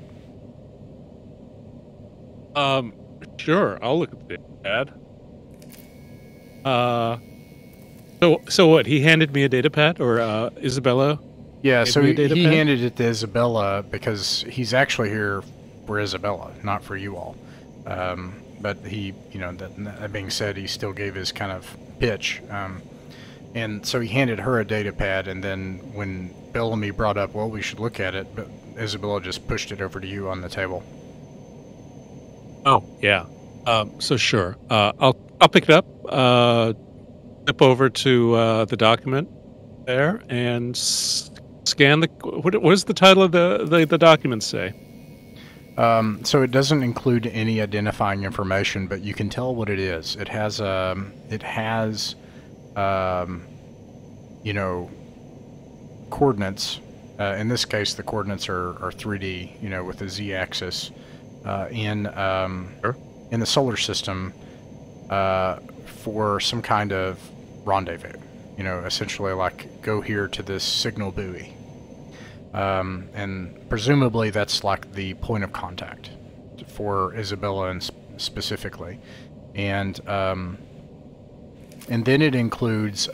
Sure, I'll look at the data pad. So what? He handed me a data pad, or Isabella? Yeah, so he handed it to Isabella because he's actually here for Isabella, not for you all. But he, that being said, he still gave his kind of pitch. And so he handed her a data pad, and then when Bellamy brought up, well, we should look at it, but Isabella just pushed it over to you on the table. Oh, yeah. So sure. I'll pick it up, step over to the document there, and scan the... What does the title of the document say? So it doesn't include any identifying information, but you can tell what it is. It has coordinates. In this case, the coordinates are 3D, with the z-axis, in the solar system, for some kind of rendezvous. Essentially like go here to this signal buoy. And presumably that's like the point of contact for Isabella and specifically, and then it includes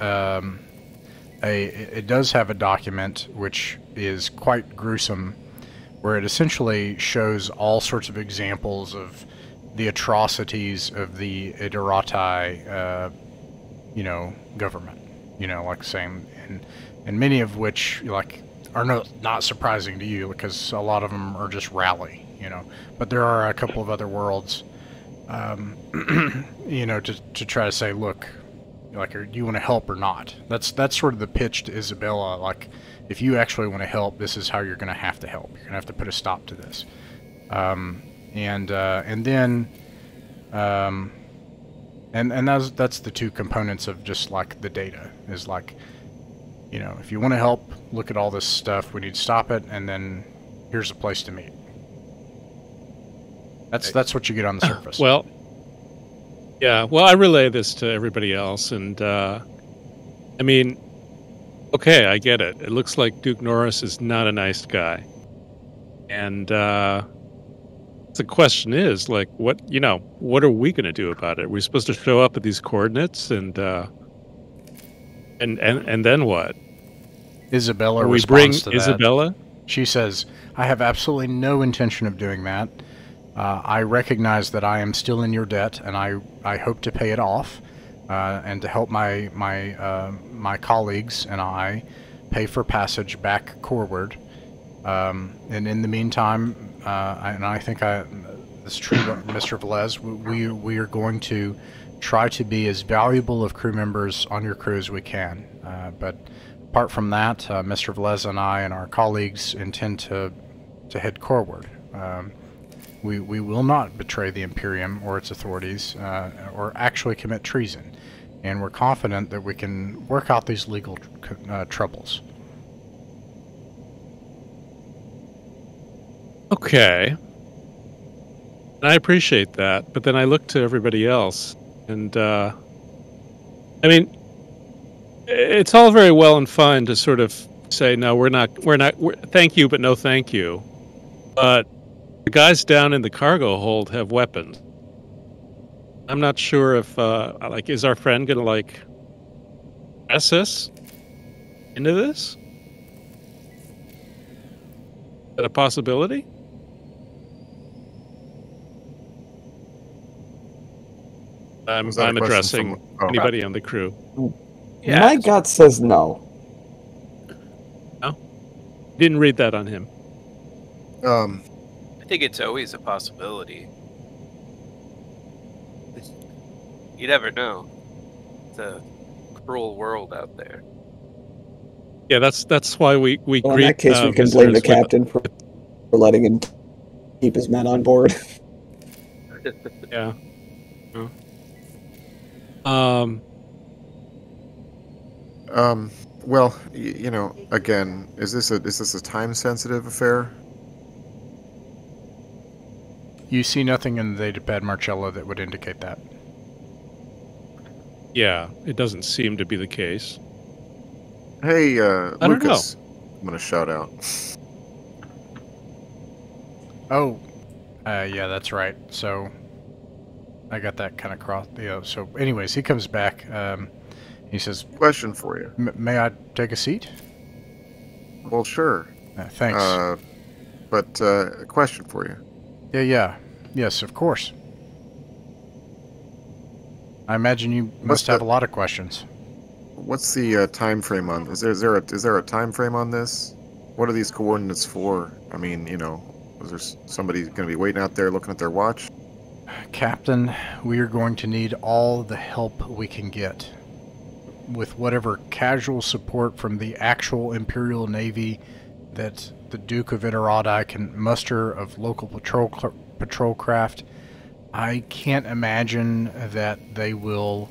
it does have a document which is quite gruesome, where it essentially shows all sorts of examples of the atrocities of the Idarati, government, like saying, and many of which are not surprising to you, because a lot of them are just rally, but there are a couple of other worlds, to try to say, look, do you want to help or not? That's sort of the pitch to Isabella, if you actually want to help, this is how you're going to have to help. You're going to have to put a stop to this. And then that's the two components of just the data is if you want to help, look at all this stuff, we need to stop it, and then here's a place to meet. That's what you get on the surface. Well, Yeah, well, I relay this to everybody else, and I mean, okay, I get it. It looks like Duke Norris is not a nice guy, and the question is, like, what are we going to do about it? Are we supposed to show up at these coordinates, and then what? Isabella Will we bring responds to that. Isabella? She says, "I have absolutely no intention of doing that. I recognize that I am still in your debt, and I hope to pay it off, and to help my colleagues and I pay for passage back Corward. And in the meantime, and I think this is true, Mr. Velez, we are going to try to be as valuable of crew members on your crew as we can. But apart from that, Mr. Velez and I and our colleagues intend to head Corward. We will not betray the Imperium or its authorities, or actually commit treason, and we're confident that we can work out these legal troubles." Okay. I appreciate that, but then I look to everybody else, and I mean, it's all very well and fine to sort of say, no, we're not, thank you, but no thank you. But the guys down in the cargo hold have weapons. I'm not sure if, like, is our friend gonna, like, press us into this? Is that a possibility? I'm addressing anybody on the crew. Yeah. My gut says no. No? Didn't read that on him. I think it's always a possibility. You never know. It's a cruel world out there. Yeah, that's why we Well, in greet, that case, we can blame the visitors with- captain for letting him keep his men on board. Yeah. Well, you know, again, is this a time-sensitive affair? You see nothing in the datapad, Marcello, that would indicate that. Yeah, it doesn't seem to be the case. Hey, I don't Lucas. I'm gonna shout out. Oh, yeah, that's right. So I got that kind of crossed. So, anyways, he comes back. He says, Question for you. May I take a seat?" Well, sure. Thanks. But a question for you. Yeah. Yes, of course. I imagine you must have a lot of questions. What's the time frame on? Is there a time frame on this? What are these coordinates for? I mean, you know, is there somebody going to be waiting out there looking at their watch? Captain, we are going to need all the help we can get. With whatever casual support from the actual Imperial Navy that the Duke of Iterati can muster of local patrol craft, I can't imagine that they will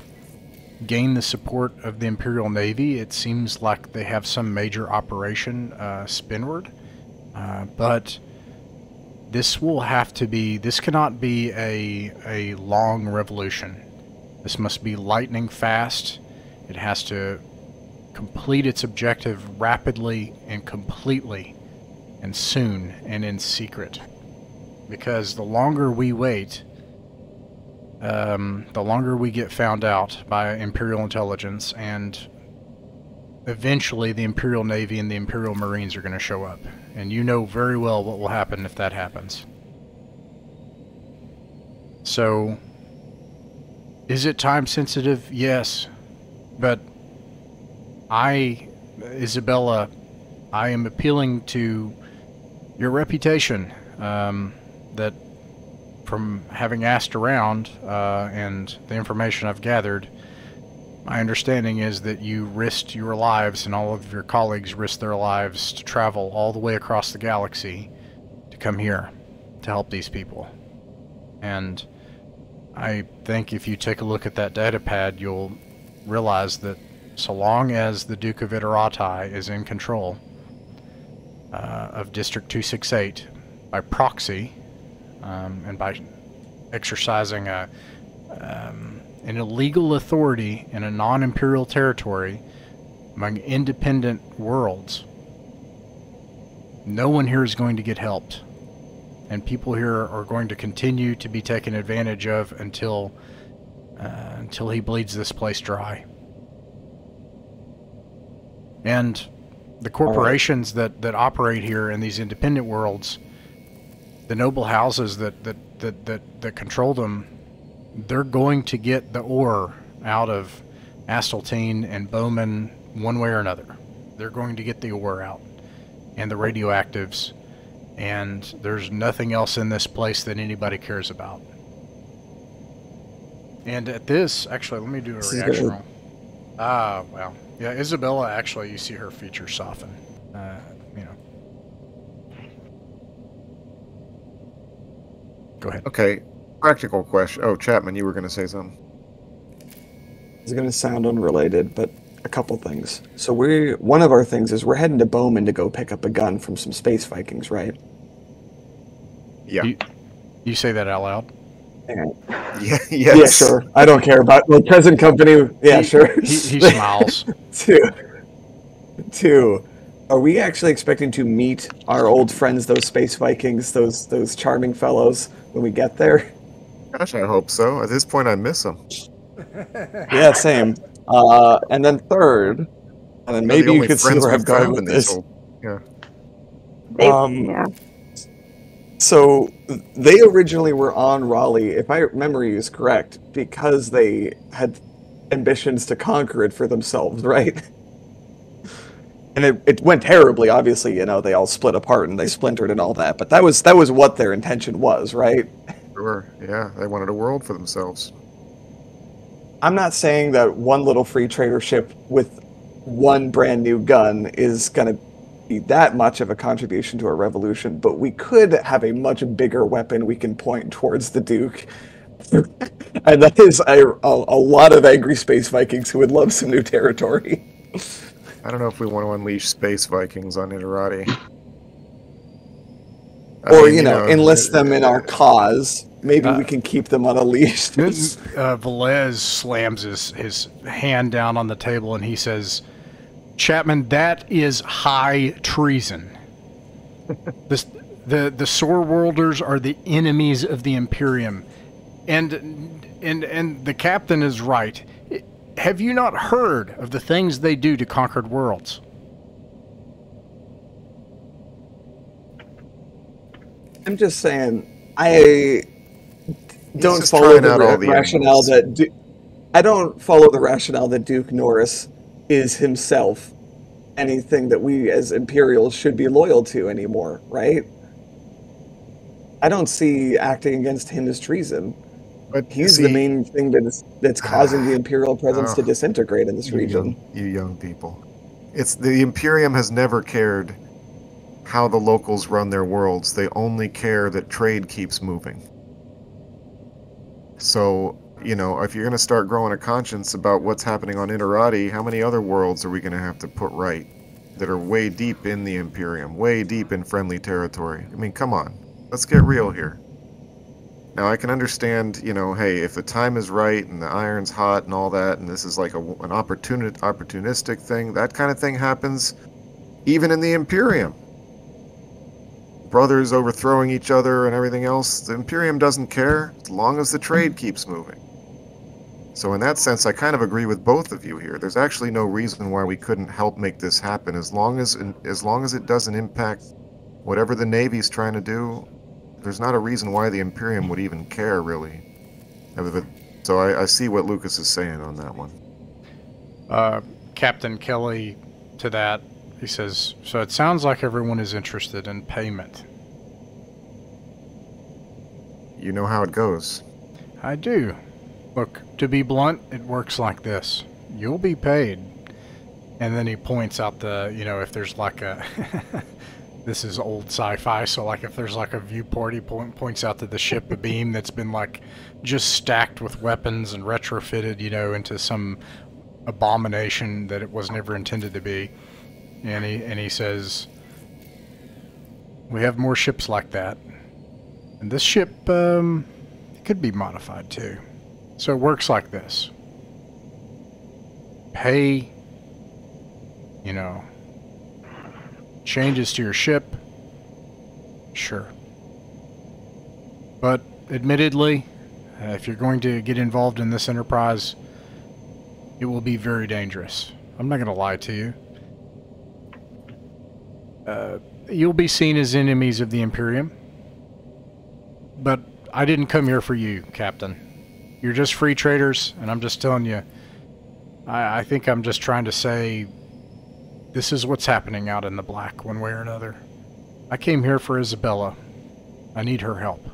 gain the support of the Imperial Navy. It seems like they have some major operation, Spinward, but this will have to be, this cannot be a long revolution. This must be lightning fast. It has to complete its objective rapidly and completely and soon and in secret. Because the longer we wait, the longer we get found out by Imperial intelligence, and eventually the Imperial Navy and the Imperial Marines are going to show up. And you know very well what will happen if that happens. So, is it time sensitive? Yes. But Isabella, I am appealing to your reputation, that from having asked around, and the information I've gathered, my understanding is that you risked your lives and all of your colleagues risked their lives to travel all the way across the galaxy to come here to help these people. And I think if you take a look at that datapad, you'll realize that so long as the Duke of Iterati is in control of District 268 by proxy, and by exercising an illegal authority in a non-imperial territory among independent worlds, no one here is going to get helped. And people here are going to continue to be taken advantage of until he bleeds this place dry. And the corporations that operate here in these independent worlds, the noble houses that control them, they're going to get the ore out of Astaltine and Bowman one way or another. They're going to get the ore out and the radioactives, and there's nothing else in this place that anybody cares about. And at this, actually, let me do a reaction roll. Ah, well. Yeah, Isabella, actually, you see her features soften. You know. Go ahead. Okay, practical question. Oh, Chapman, you were going to say something. It's going to sound unrelated, but a couple things. So one of our things is we're heading to Bowman to go pick up a gun from some space Vikings, right? Yeah. You say that out loud? Yeah, yes. Yeah, sure. I don't care about the present company. Yeah, sure. He smiles. Two, are we actually expecting to meet our old friends, those space Vikings, those charming fellows, when we get there? Gosh, I hope so. At this point, I miss them. Yeah, same. And then third, and then maybe you could see where I'm going with this. Yeah. Yeah. So they originally were on Raleigh, if my memory is correct, because they had ambitions to conquer it for themselves, right? And it went terribly, obviously, you know, they all split apart and they splintered and all that, but that was what their intention was, right? Sure, yeah, they wanted a world for themselves. I'm not saying that one little free trader ship with one brand new gun is going to be that much of a contribution to our revolution, but we could have a much bigger weapon we can point towards the Duke. And that is a lot of angry space Vikings who would love some new territory. I don't know if we want to unleash space Vikings on Iterati. Or, you know, enlist them in our cause. Maybe we can keep them unleashed. Velez slams his hand down on the table and he says, Chapman, that is high treason. The Soreworlders are the enemies of the Imperium. And the captain is right. Have you not heard of the things they do to conquered worlds? I'm just saying, I don't follow the rationale that I don't follow the rationale that Duke Norris is himself anything that we as Imperials should be loyal to anymore, right? I don't see acting against him as treason. But he's the main thing that's causing the Imperial presence to disintegrate in this region. You young people. It's the Imperium has never cared how the locals run their worlds. They only care that trade keeps moving. So, you know, if you're going to start growing a conscience about what's happening on Iterati, how many other worlds are we going to have to put right that are way deep in the Imperium, way deep in friendly territory? I mean, come on. Let's get real here. Now, I can understand, you know, hey, if the time is right and the iron's hot and all that, and this is like an opportunistic thing, that kind of thing happens even in the Imperium. Brothers overthrowing each other and everything else, the Imperium doesn't care as long as the trade keeps moving. So in that sense, I kind of agree with both of you here. There's actually no reason why we couldn't help make this happen as long as it doesn't impact whatever the Navy's trying to do. There's not a reason why the Imperium would even care, really. So I see what Lucas is saying on that one. Captain Kelly, to that, he says, so it sounds like everyone is interested in payment. You know how it goes. I do. Look, to be blunt, it works like this. You'll be paid. And then he points out if there's like a... This is old sci-fi, so like if there's like a viewport, he points out to the ship a beam that's been like just stacked with weapons and retrofitted, into some abomination that it was never intended to be. And he says, we have more ships like that. And this ship, it could be modified too. So it works like this. Pay, changes to your ship, sure. But admittedly, if you're going to get involved in this enterprise, it will be very dangerous. I'm not going to lie to you. You'll be seen as enemies of the Imperium. But I didn't come here for you, Captain. You're just free traders, and I'm just telling you, I think I'm just trying to say this is what's happening out in the black, one way or another. I came here for Isabella. I need her help.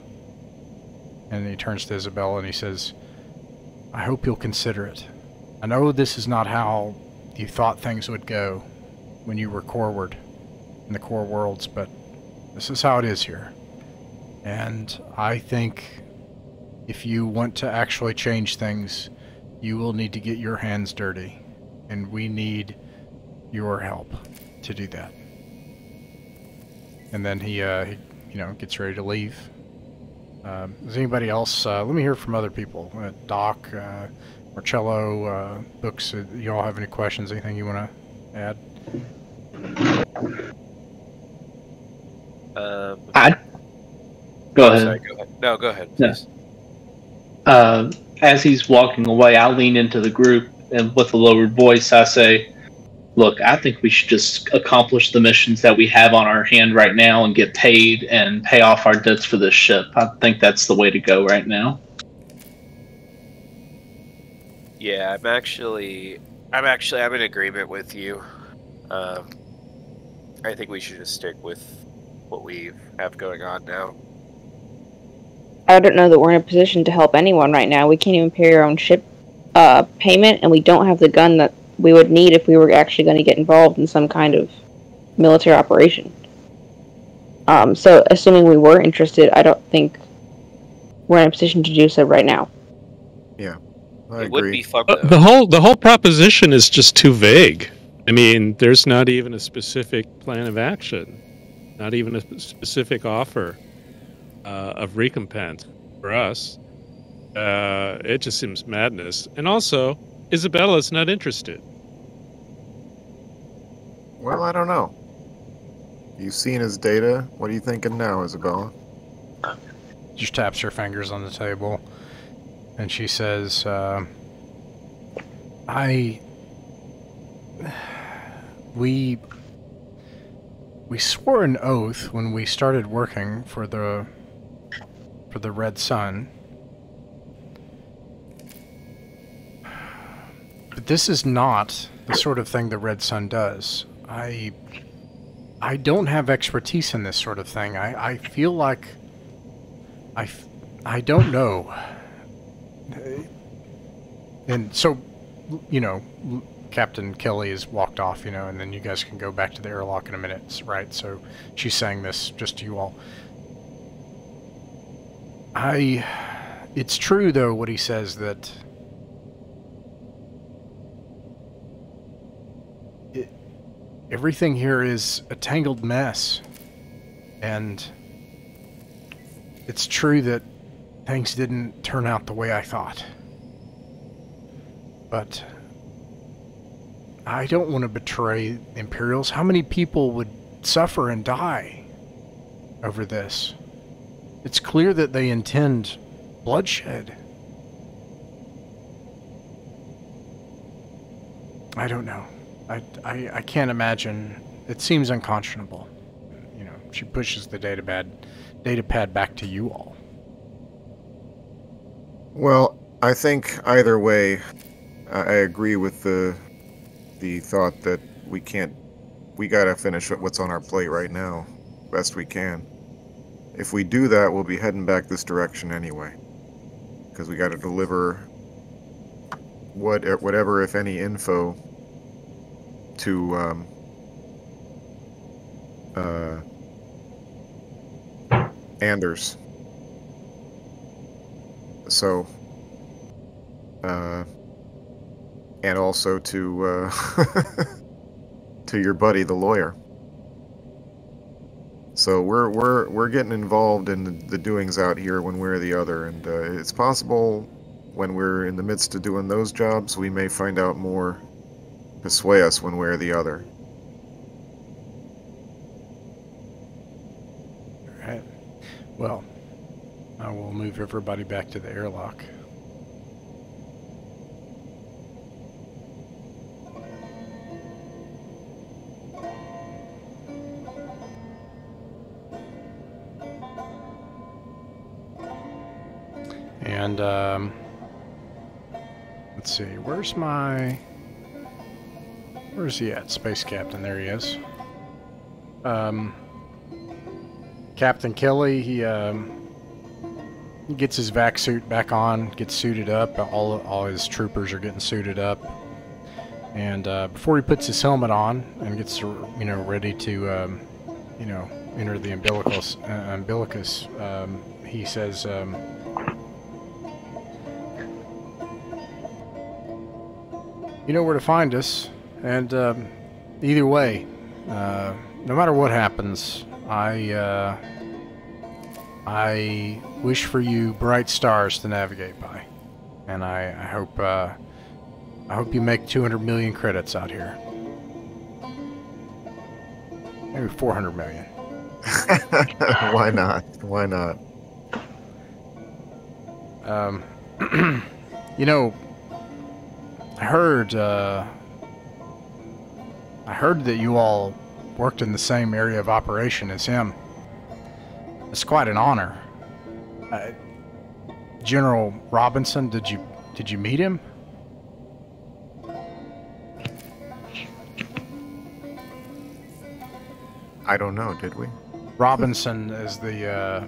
And he turns to Isabella and he says, I hope you'll consider it. I know this is not how you thought things would go when you were coreward in the core worlds, but this is how it is here. And I think if you want to actually change things, you will need to get your hands dirty. And we need your help to do that. And then he gets ready to leave. Is anybody else? Let me hear from other people. Doc, Marcello, Books. You all have any questions? Anything you want to add? Go ahead. Sorry, go ahead. No, go ahead, please. As he's walking away, I lean into the group and with a lowered voice, I say, look, I think we should just accomplish the missions that we have on our hand right now and get paid and pay off our debts for this ship. I think that's the way to go right now. Yeah, I'm in agreement with you. I think we should just stick with what we have going on now. I don't know that we're in a position to help anyone right now. We can't even pay our own ship payment, and we don't have the gun that we would need if we were actually going to get involved in some kind of military operation. So, assuming we were interested, I don't think we're in a position to do so right now. Yeah, I It agree. would be fun, though. The whole proposition is just too vague. I mean, there's not even a specific plan of action, not even a specific offer of recompense for us. It just seems madness. And also, Isabella's not interested. Well, I don't know. You've seen his data. What are you thinking now, Isabella? Just taps her fingers on the table, and she says, We swore an oath when we started working for the Red Sun. But this is not the sort of thing the Red Sun does. I don't have expertise in this sort of thing. I feel like I don't know. And so, Captain Kelly has walked off, and then you guys can go back to the airlock in a minute, right? So she's saying this just to you all. It's true, though, what he says, that everything here is a tangled mess. And it's true that things didn't turn out the way I thought. But I don't want to betray Imperials. How many people would suffer and die over this? It's clear that they intend bloodshed. I don't know. I can't imagine. It seems unconscionable. She pushes the data pad back to you all. Well, I think either way, I agree with the thought that we gotta finish what's on our plate right now, best we can. If we do that, we'll be heading back this direction anyway, because we gotta deliver whatever, if any, info to Anders. So, and also to to your buddy, the lawyer. So we're getting involved in the doings out here one way or the other, and it's possible when we're in the midst of doing those jobs, we may find out more to sway us one way or the other. All right. Well, I will move everybody back to the airlock. And, let's see, where's he at? Space Captain, there he is. Captain Kelly, he gets his vac suit back on, gets suited up, all his troopers are getting suited up. And, before he puts his helmet on and gets, ready to, enter the umbilicus, he says, you know where to find us, and either way, no matter what happens, I wish for you bright stars to navigate by, and I hope you make 200 million credits out here, maybe 400 million. Why not? Why not? I heard that you all worked in the same area of operation as him. It's quite an honor. General Robinson, did you meet him? I don't know, did we? Robinson is the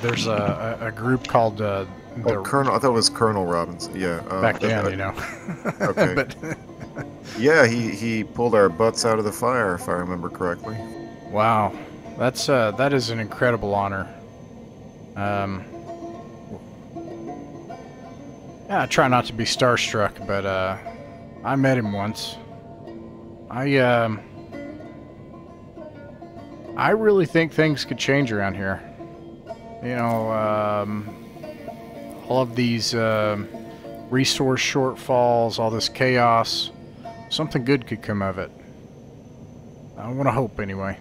there's a group called Colonel. I thought it was Colonel Robinson. Yeah. Back then, Okay. But yeah, he pulled our butts out of the fire, if I remember correctly. Wow, that is an incredible honor. Yeah, I try not to be starstruck, but I met him once. I really think things could change around here. All of these resource shortfalls, all this chaos, something good could come of it. I want to hope, anyway.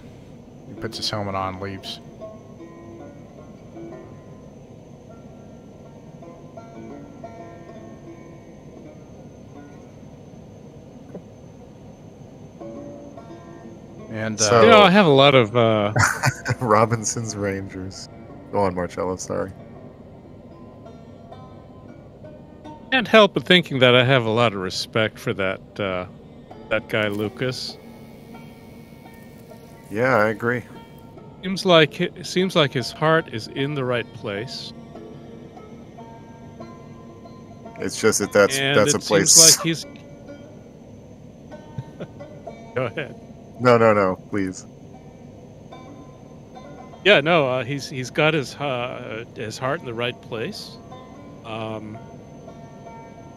He puts his helmet on and leaves. And, So- I have a lot of... Robinson's Rangers. Go on, Marcello, sorry. Can't help but thinking that I have a lot of respect for that guy Lucas. Yeah, I agree. Seems like his heart is in the right place. It's just that that's a place. Seems like he's. Go ahead. No, please. Yeah, no, he's got his heart in the right place.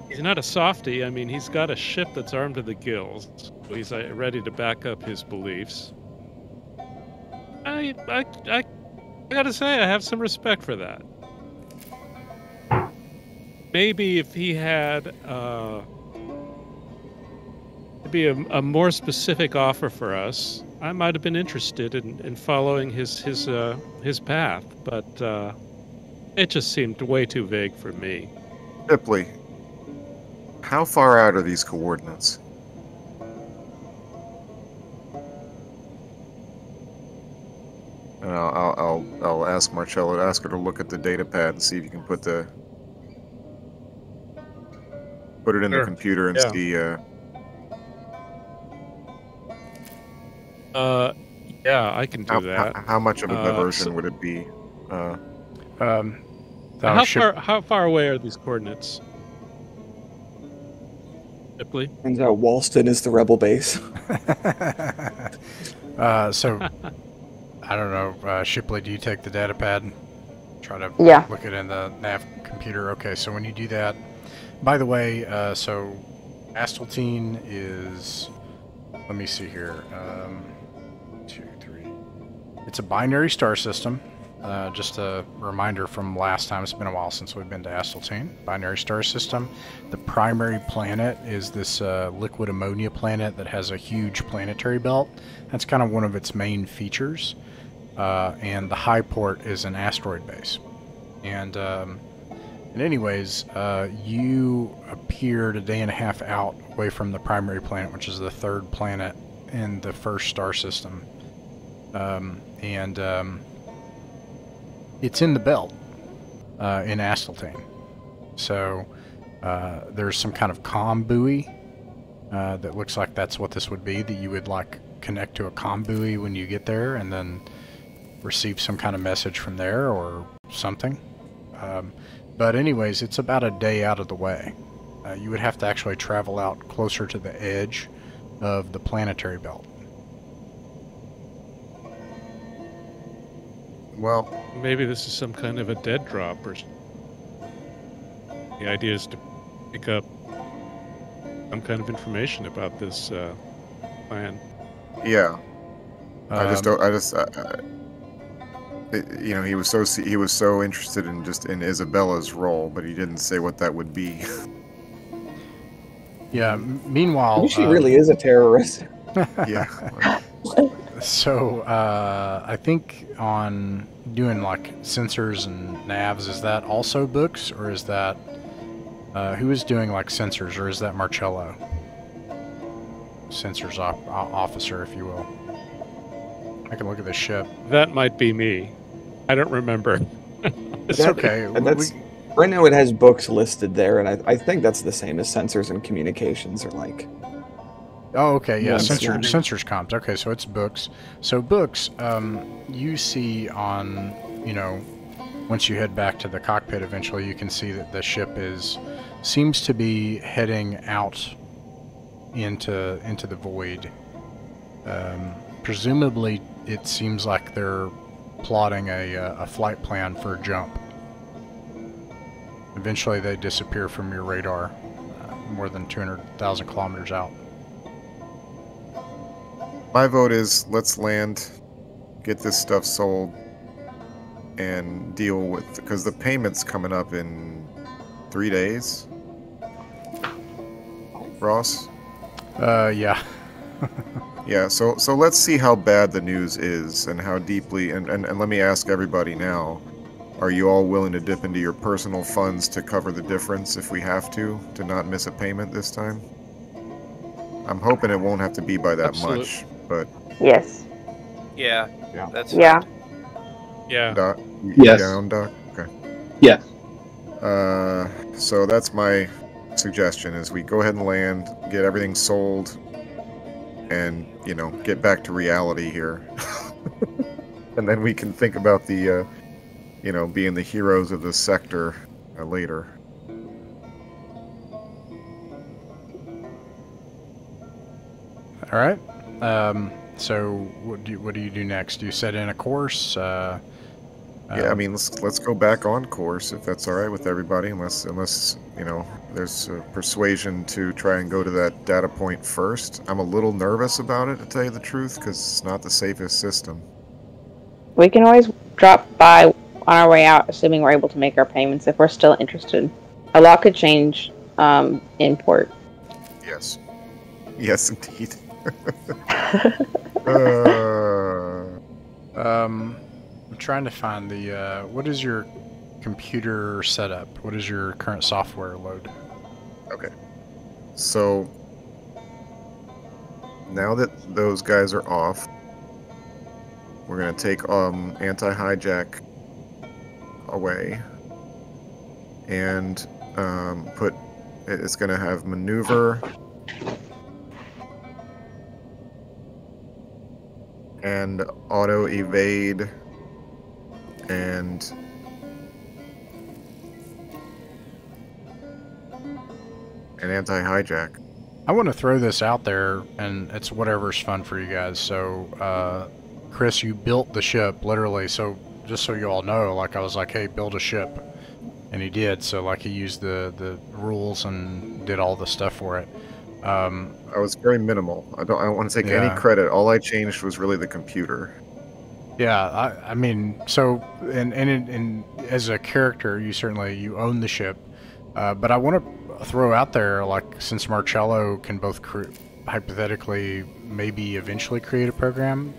He's not a softie. I mean, he's got a ship that's armed to the gills. So he's ready to back up his beliefs. I gotta say, I have some respect for that. Maybe if he had maybe a more specific offer for us, I might have been interested in following his path. But it just seemed way too vague for me. Ripley, how far out are these coordinates? And I'll ask Marcello to ask her to look at the data pad and see if you can put it in the computer and see. Yeah, I can do that. How much of a diversion would it be? How far away are these coordinates? Ripley? Turns out Walston is the rebel base. So, I don't know, Shipley, do you take the data pad and try to look it in the nav computer? Okay, so when you do that, by the way, so Asteltine is, let me see here, 2, 3. It's a binary star system. just a reminder from last time, it's been a while since we've been to Asteltine, binary star system. The primary planet is this liquid ammonia planet that has a huge planetary belt. That's kind of one of its main features. And the high port is an asteroid base. And anyways, you appeared a day and a half out away from the primary planet, which is the third planet in the first star system. It's in the belt in Asteltane. So there's some kind of comm buoy that looks like that's what this would be, that you would like connect to a comm buoy when you get there and then receive some kind of message from there or something. But anyways, it's about a day out of the way. You would have to actually travel out closer to the edge of the planetary belt. Well, Maybe this is some kind of a dead drop, or the idea is to pick up some kind of information about this plan. yeah. I just don't. You know, he was so interested in Isabella's role, but he didn't say what that would be. Yeah. Meanwhile, Maybe she really is a terrorist. Yeah. So I think on doing like sensors and navs, is that also books, or is that who is doing like sensors, or is that Marcello? Sensors officer, if you will. I can look at the ship. That might be me. I don't remember. It's okay. Right now it has books listed there, and I think that's the same as sensors and communications, or like... Oh, okay, yeah, One's sensors comms. Okay, so it's books. So books, you see on, you know, once you head back to the cockpit eventually, you can see that the ship seems to be heading out into the void. Presumably, it seems like they're plotting a flight plan for a jump. Eventually, they disappear from your radar, more than 200,000 kilometers out. My vote is let's land, get this stuff sold, and deal with, because the payment's coming up in 3 days. Ross? Yeah. Yeah, so let's see how bad the news is and how deeply, and let me ask everybody now, are you all willing to dip into your personal funds to cover the difference if we have to not miss a payment this time? I'm hoping it won't have to be by that Absolute. much, but... Yes. Yeah. Yeah. That's Yeah. Yeah. Doc, you Yes. down, Doc? Okay. Yeah. So that's my suggestion, is we go ahead and land, get everything sold, and, you know, get back to reality here. And then we can think about the, you know, being the heroes of the sector later. All right. So what do you do next? Do you set in a course? Yeah, I mean, let's go back on course if that's all right with everybody, unless you know there's persuasion to try and go to that data point first. I'm a little nervous about it, to tell you the truth, because it's not the safest system. We can always drop by on our way out, assuming we're able to make our payments if we're still interested. A lot could change in port. Yes. Yes, indeed. I'm trying to find the what is your computer setup? What is your current software load? Okay. So now that those guys are off, we're gonna take anti-hijack away and put it's gonna have maneuver and auto evade and anti-hijack. I want to throw this out there, and it's whatever's fun for you guys. So, Chris, you built the ship, literally. So, just so you all know, like, I was like, hey, build a ship. And he did. So, like, he used the rules and did all the stuff for it. I was very minimal. I don't want to take any credit. All I changed was really the computer. Yeah, I mean, so and as a character, you own the ship, but I want to throw out there, like, since Marcello can both hypothetically maybe eventually create a program.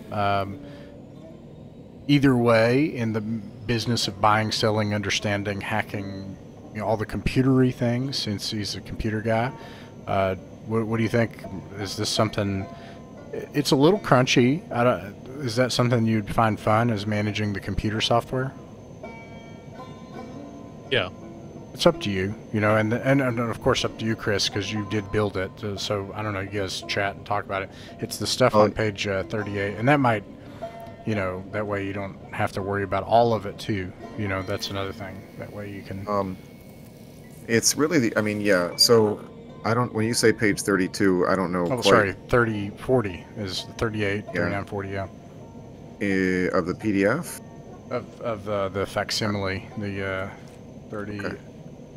Either way, in the business of buying, selling, understanding, hacking, all the computery things, since he's a computer guy, what do you think? Is this something? It's a little crunchy. Is that something you'd find fun, as managing the computer software? Yeah. It's up to you, and of course up to you, Chris, because you did build it. So I don't know, you guys chat and talk about it. It's the stuff on page 38, and that might, that way you don't have to worry about all of it too. That's another thing. That way you can. It's really yeah. So I don't. When you say page 32, I don't know. Oh, sorry, 40 is 38, 39, 40, yeah. Of the PDF. Of the facsimile, the 30. Okay.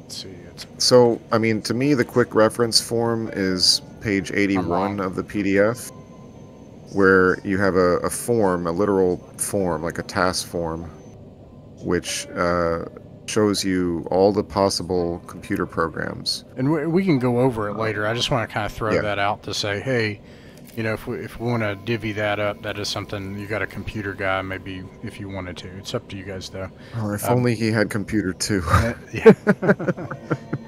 Let's see. So, to me, the quick reference form is page 81 of the PDF, where you have a form, a literal form, like a task form, which shows you all the possible computer programs. And we can go over it later. I just want to kind of throw that out to say, hey, if we want to divvy that up, that is something. You got a computer guy, maybe, if you wanted to. It's up to you guys, though. Oh, if only he had computer too. Yeah.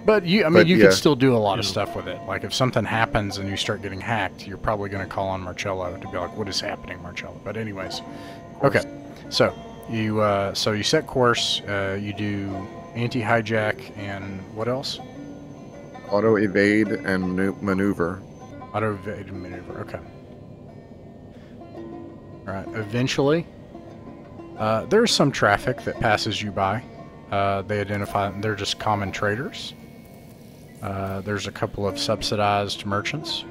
But you could still do a lot of stuff with it. Like, if something happens and you start getting hacked, you're probably going to call on Marcello to be like, what is happening, Marcello? But anyways, okay. So you set course. You do anti-hijack and what else? Auto evade and maneuver. Auto evade and maneuver. Okay. All right. Eventually, there's some traffic that passes you by. They identify they're just common traders. There's a couple of subsidized merchants.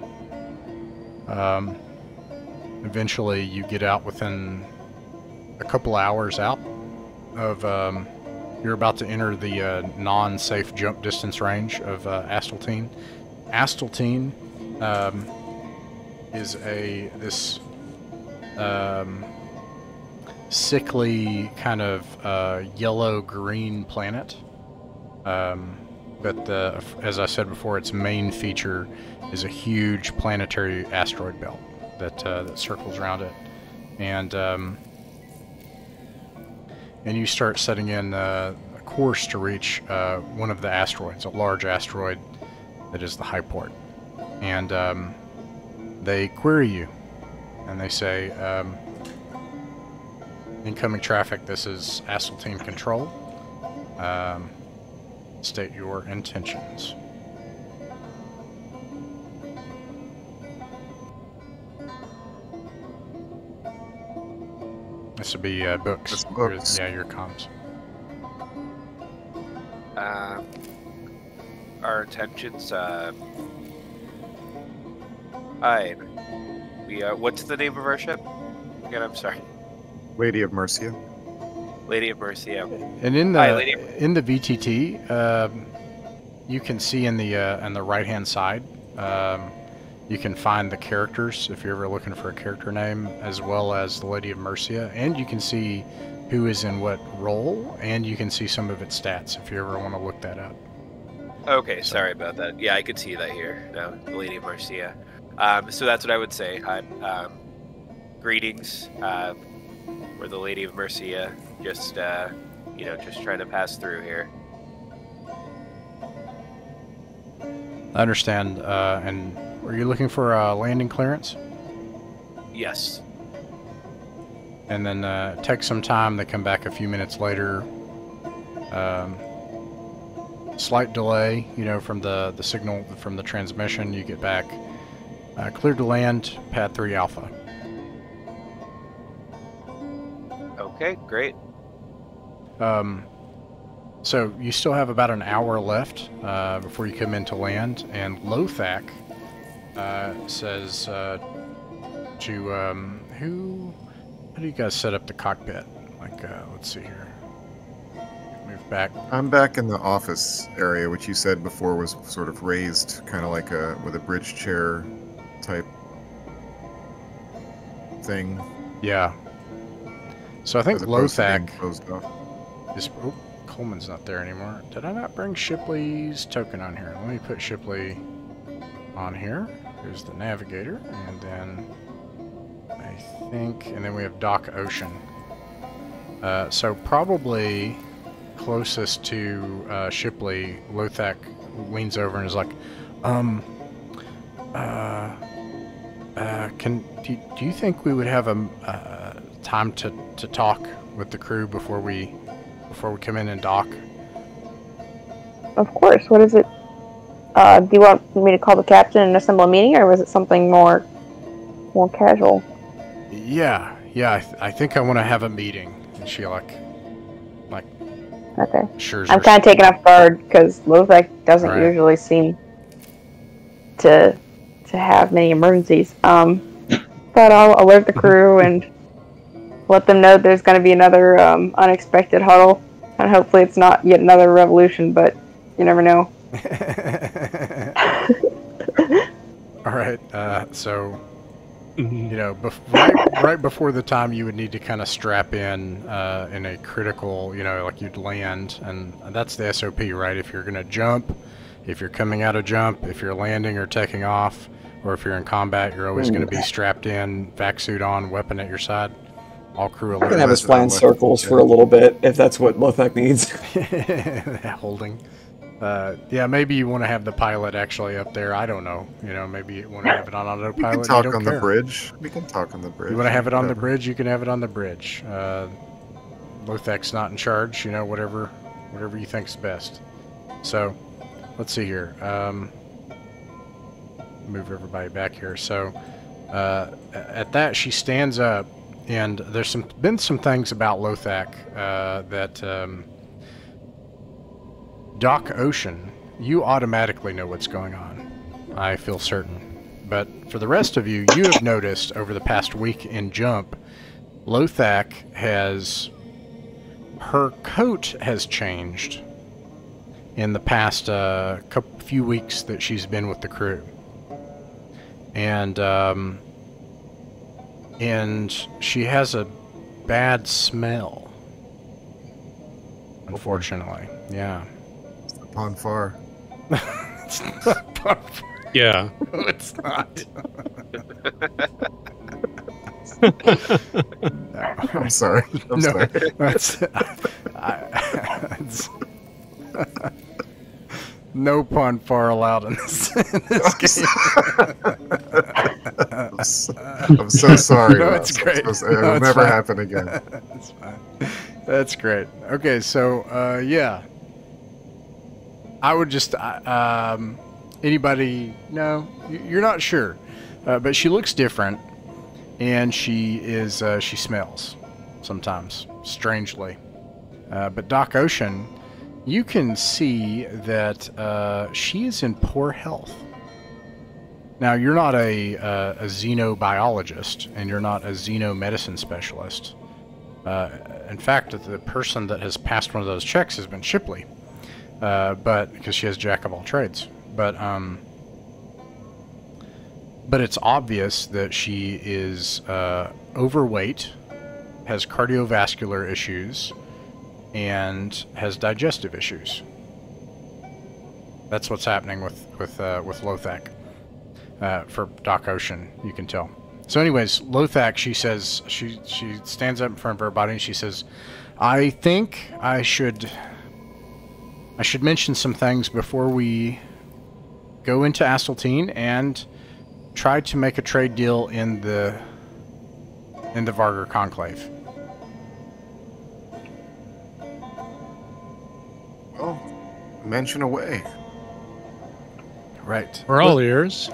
Eventually, you get out within a couple hours out of. You're about to enter the non-safe jump distance range of Asteltine. Asteltine is this sickly kind of yellow-green planet. But as I said before, its main feature is a huge planetary asteroid belt that circles around it, and you start setting in a course to reach one of the asteroids, a large asteroid that is the high port. And they query you, and they say, incoming traffic, this is Asteltine Control. State your intentions. This would be books. Books. Your comms. Our intentions, what's the name of our ship? Again, I'm sorry. Lady of Mercia. Lady of Mercia. And in the VTT, you can see in the right-hand side, you can find the characters if you're ever looking for a character name, as well as the Lady of Mercia, and you can see who is in what role, and you can see some of its stats if you ever want to look that up. Okay, sorry about that. Yeah, I could see that here now, the Lady of Mercia. So that's what I would say. Greetings. We're the Lady of Mercia. Just trying to pass through here. I understand. And were you looking for a landing clearance? Yes. And then take some time. They come back a few minutes later. Slight delay, from the signal from the transmission. You get back. Cleared to land, pad 3 Alpha. Okay, great. So you still have about an hour left before you come into land, and Lothak says to how do you guys set up the cockpit? Like, let's see here. Move back. I'm back in the office area, which you said before was sort of raised, kind of like with a bridge chair type thing. Yeah. So I think as opposed to being Lothak closed off. is... Oh, Coleman's not there anymore. Did I not bring Shipley's token on here? Let me put Shipley on here. There's the navigator. And then I think... And then we have Doc Ocean. So probably closest to Shipley, Lothak leans over and is like, do you think we would have a time to talk with the crew before we come in and dock? Of course. What is it? Do you want me to call the captain and assemble a meeting, or was it something more casual? Yeah. I think I want to have a meeting. And she like. Okay. Sure. I'm kind of taken off guard because Lothak doesn't Right. usually seem to have many emergencies. But I'll alert the crew and let them know there's going to be another unexpected huddle, and hopefully it's not yet another revolution, but you never know. All right. So, right before the time you would need to kind of strap in a critical, like you'd land, and that's the SOP, right? If you're going to jump, if you're coming out of jump, if you're landing or taking off, or if you're in combat, you're always going to be strapped in, vac suit on, weapon at your side. All crew I can have us fly in circles for a little bit if that's what Lothak needs. Holding. Yeah, maybe you want to have the pilot actually up there. I don't know. Maybe you want to have it on autopilot. We can talk on the bridge. We can talk on the bridge. You want to have it on the bridge? You can have it on the bridge. Lothak's not in charge. Whatever you think's best. So, let's see here. Move everybody back here. So, at that, she stands up, and there's been some things about Lothak that. Doc Ocean, you automatically know what's going on. I feel certain. But for the rest of you, you have noticed over the past week in Jump, Lothak her coat has changed in the past few weeks that she's been with the crew. And she has a bad smell. Unfortunately. Yeah. On far. It's not far. Yeah. No, it's not. I'm sorry. I'm sorry. That's, no pun far allowed in this game. I'm so sorry. No, it's great. It'll never happen again. That's fine. That's great. Okay, so yeah. I would just, anybody, no, you're not sure, but she looks different, and she smells sometimes, strangely. But Doc Ocean, you can see that she is in poor health. Now, you're not a xenobiologist, and you're not a xenomedicine specialist. In fact, the person that has passed one of those checks has been Shipley. But because she has jack of all trades, but it's obvious that she is overweight, has cardiovascular issues, and has digestive issues. That's what's happening with Lothak. For Doc Ocean, you can tell. So, anyways, Lothak, she says she stands up in front of everybody and she says, "I think I should mention some things before we go into Asteltine and try to make a trade deal in the Vargar Conclave." Well, mention away. Right. We're all ears.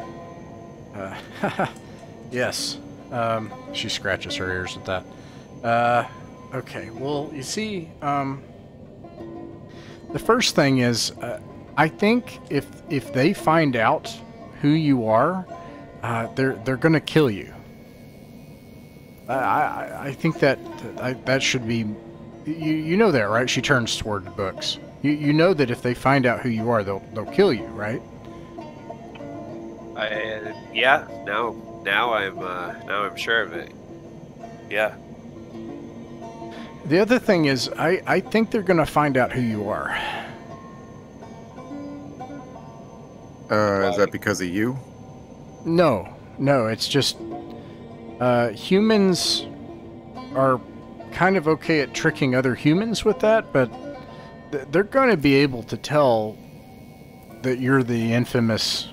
Yes. She scratches her ears at that. Okay. Well, you see, the first thing is, I think if they find out who you are, they're gonna kill you. I think that should be, you know that, right? She turns toward the books. You know that if they find out who you are, they'll kill you, right? Yeah. Now I'm sure of it. Yeah. The other thing is, I think they're going to find out who you are. Is that because of you? No, it's just humans are kind of okay at tricking other humans with that, but they're going to be able to tell that you're the infamous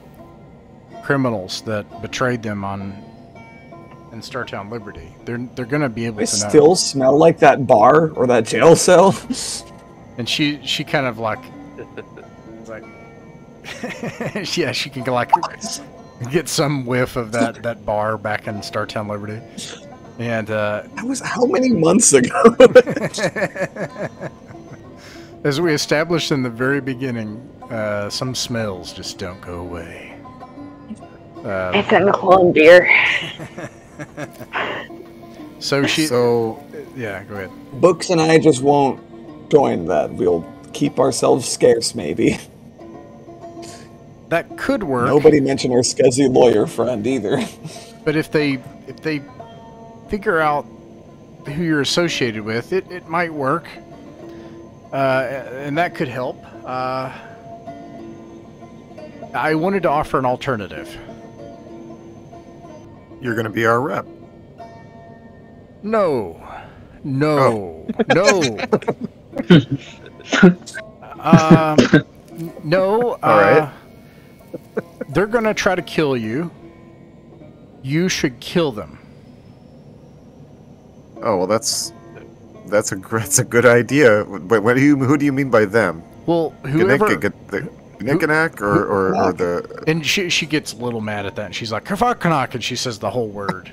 criminals that betrayed them in Startown Liberty. They're going to be able to know. I still smell like that bar or that jail cell. And she kind of like yeah, she can like get some whiff of that bar back in Startown Liberty. And that was how many months ago? As we established in the very beginning, some smells just don't go away. It's a Macallan beer. So yeah, go ahead. Books and I just won't join that. We'll keep ourselves scarce, maybe. That could work. Nobody mentioned our scuzzy lawyer friend either. But if they figure out who you're associated with, it might work. And that could help. I wanted to offer an alternative. You're going to be our rep. No. No. Oh. No. All right. They're going to try to kill you. You should kill them. Oh, well, that's a good idea. But who do you mean by them? Well, whoever... Nickanak or the... And she gets a little mad at that, and she's like, Kafakanak, and she says the whole word,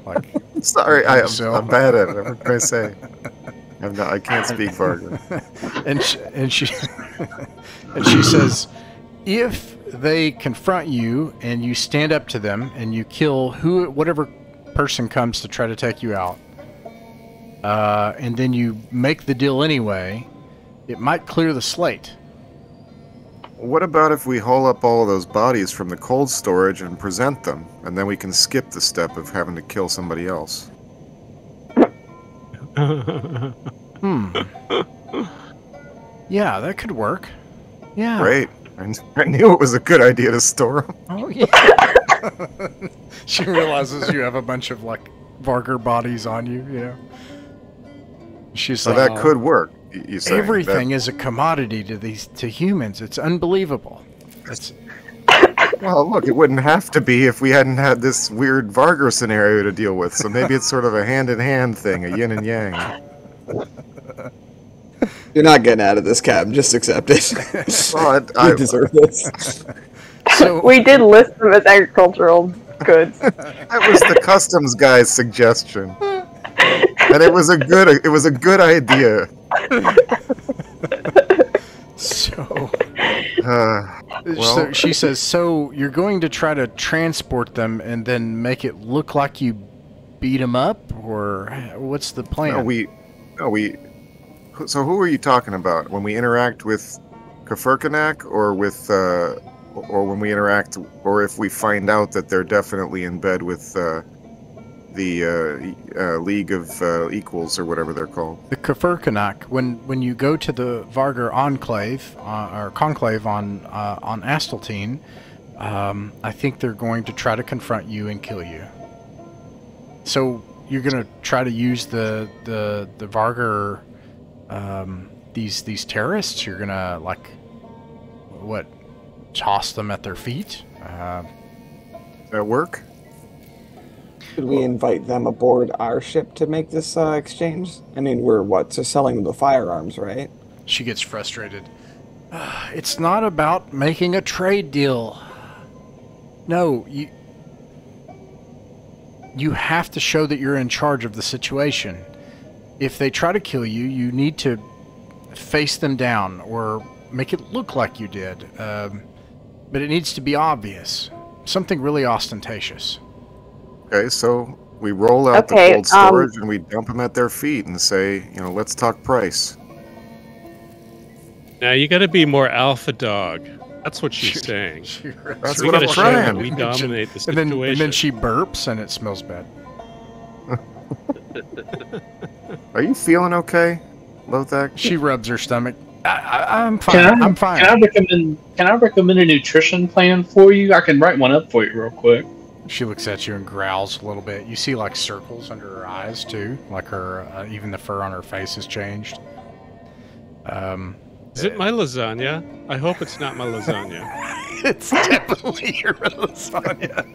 like... Sorry, I'm bad at it. What can I say? I can't speak Varga. and she says, if they confront you and you stand up to them and you kill whatever person comes to try to take you out, and then you make the deal anyway, it might clear the slate. What about if we haul up all of those bodies from the cold storage and present them, and then we can skip the step of having to kill somebody else? Yeah, that could work. Yeah. Great. I knew it was a good idea to store them. Oh, yeah. She realizes you have a bunch of, Vargar bodies on you, She's so that could work. You say everything is a commodity to humans. It's unbelievable. Well, look, it wouldn't have to be if we hadn't had this weird Vargar scenario to deal with. So maybe it's sort of a hand-in-hand thing, a yin and yang. You're not getting out of this, Cap. Just accept it. Well, You deserve this. So we did list them as agricultural goods. That was the customs guy's suggestion. And it was a good idea. So well, she says, so you're going to try to transport them and then make it look like you beat them up, or what's the plan? So who are you talking about? When we interact with Kafurkanak, or when we interact, or if we find out that they're definitely in bed with the League of Equals, or whatever they're called. The Kafurkanak, when you go to the Vargar Enclave, or Conclave on Astaltine, I think they're going to try to confront you and kill you. So you're going to try to use the Vargar, these terrorists? You're going to, toss them at their feet? Does that work? Should we invite them aboard our ship to make this exchange? I mean, we're just selling them the firearms, right? She gets frustrated. It's not about making a trade deal. No, you have to show that you're in charge of the situation. If they try to kill you, you need to face them down or make it look like you did. But it needs to be obvious. Something really ostentatious. Okay, so we roll out the cold storage and we dump them at their feet and say, let's talk price. Now you got to be more alpha dog. That's what she's saying. That's what I'm trying. We dominate the situation. And then she burps and it smells bad. Are you feeling okay, Lothak? She rubs her stomach. I'm fine. I'm fine. Can I recommend a nutrition plan for you? I can write one up for you real quick. She looks at you and growls a little bit. You see like circles under her eyes too, like her even the fur on her face has changed. Is it my lasagna? I hope it's not my lasagna. It's definitely your lasagna.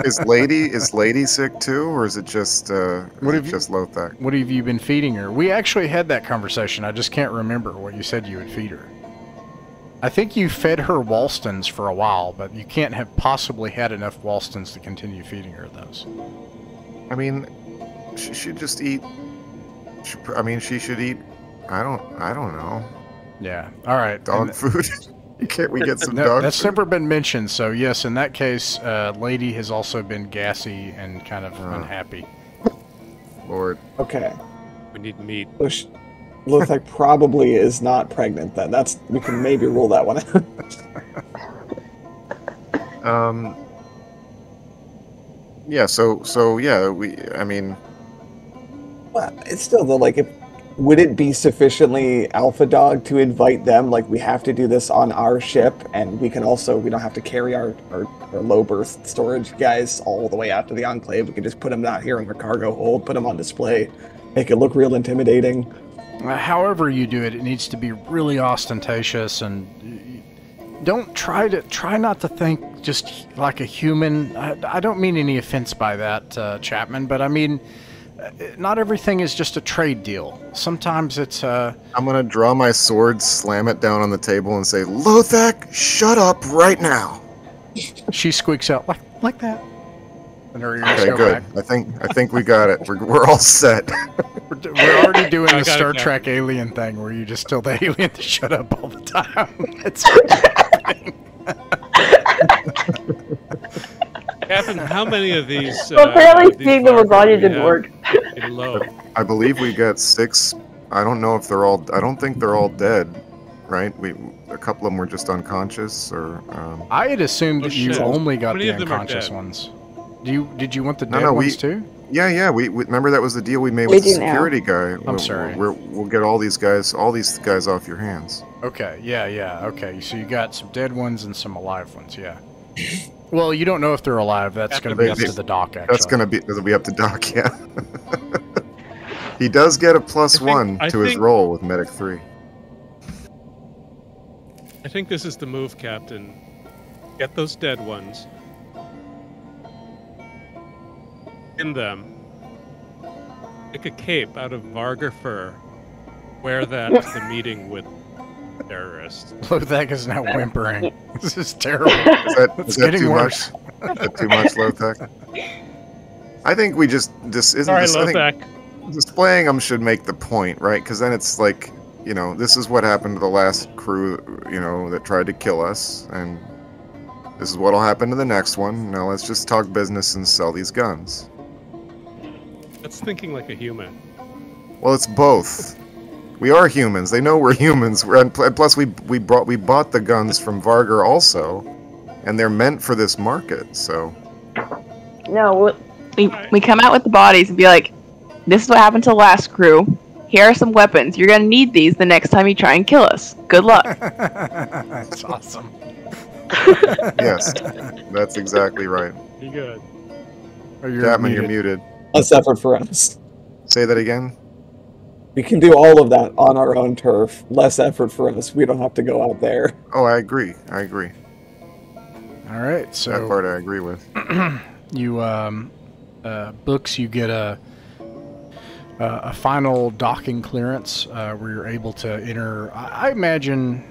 Is Lady sick too, or is it just Lothak? What have you been feeding her? We actually had that conversation. I just can't remember what you said you would feed her. I think you fed her Walstons for a while, but you can't have possibly had enough Walstons to continue feeding her those. I mean, she should just eat. She should eat. I don't know. Yeah. All right. Dog food. Can't we get some no, dog that's food? never been mentioned. So yes, in that case, Lady has also been gassy and kind of unhappy. Lord. Okay. We need meat. Lothak probably is not pregnant then. We can maybe rule that one out. Yeah, so yeah, well, it's still though, like, would it be sufficiently alpha dog to invite them? Like, we have to do this on our ship, and we don't have to carry our low berth storage guys all the way out to the Enclave. We can just put them out here in the cargo hold, put them on display, make it look real intimidating. However you do it, it needs to be really ostentatious, and try not to think just like a human. I don't mean any offense by that, Chapman, but I mean, not everything is just a trade deal. Sometimes it's I'm gonna draw my sword, slam it down on the table, and say, "Lothak, shut up right now." She squeaks out like that. And her ears Okay, go good. back. I think we got it. We're all set. We're already doing the Star Trek alien thing where you just tell the alien to shut up all the time. It's Captain, how many of these? Well, apparently seeing the lasagna didn't work. I believe we got 6. I don't know if they're all. I don't think they're all dead, right? A couple of them were just unconscious, or. I had assumed that you only got the the unconscious ones. Did you want the dead ones too? Yeah. We remember that was the deal we made with the security guy. I'm sorry. We'll get all these guys off your hands. Okay. Yeah. Okay. So you got some dead ones and some alive ones. Yeah. Well, you don't know if they're alive. That's going to be up to the doc, actually. That's going to be up to Doc, yeah. He does get a +1 to his roll with Medic 3. I think this is the move, Captain. Get those dead ones. In them. Make a cape out of Vargar fur. Wear that to the meeting with terrorists. Lothak is now whimpering. This is terrible. Is that too worse. Much? Is that too much, Lothak? I think we just isn't. Sorry, this, Lothak. I think displaying them should make the point, right? Because then it's like, this is what happened to the last crew, that tried to kill us, and this is what'll happen to the next one. Now let's just talk business and sell these guns. That's thinking like a human. Well, it's both. We are humans. They know we're humans. And plus, we bought the guns from Vargar also, and they're meant for this market. So. No, we come out with the bodies and be like, "This is what happened to the last crew. Here are some weapons. You're gonna need these the next time you try and kill us. Good luck." That's awesome. Yes, that's exactly right. Be good. Chapman, you're muted. Less effort for us. Say that again. We can do all of that on our own turf. Less effort for us. We don't have to go out there. Oh, I agree. All right, so that part I agree with. You books. You get a final docking clearance where you're able to enter. I imagine,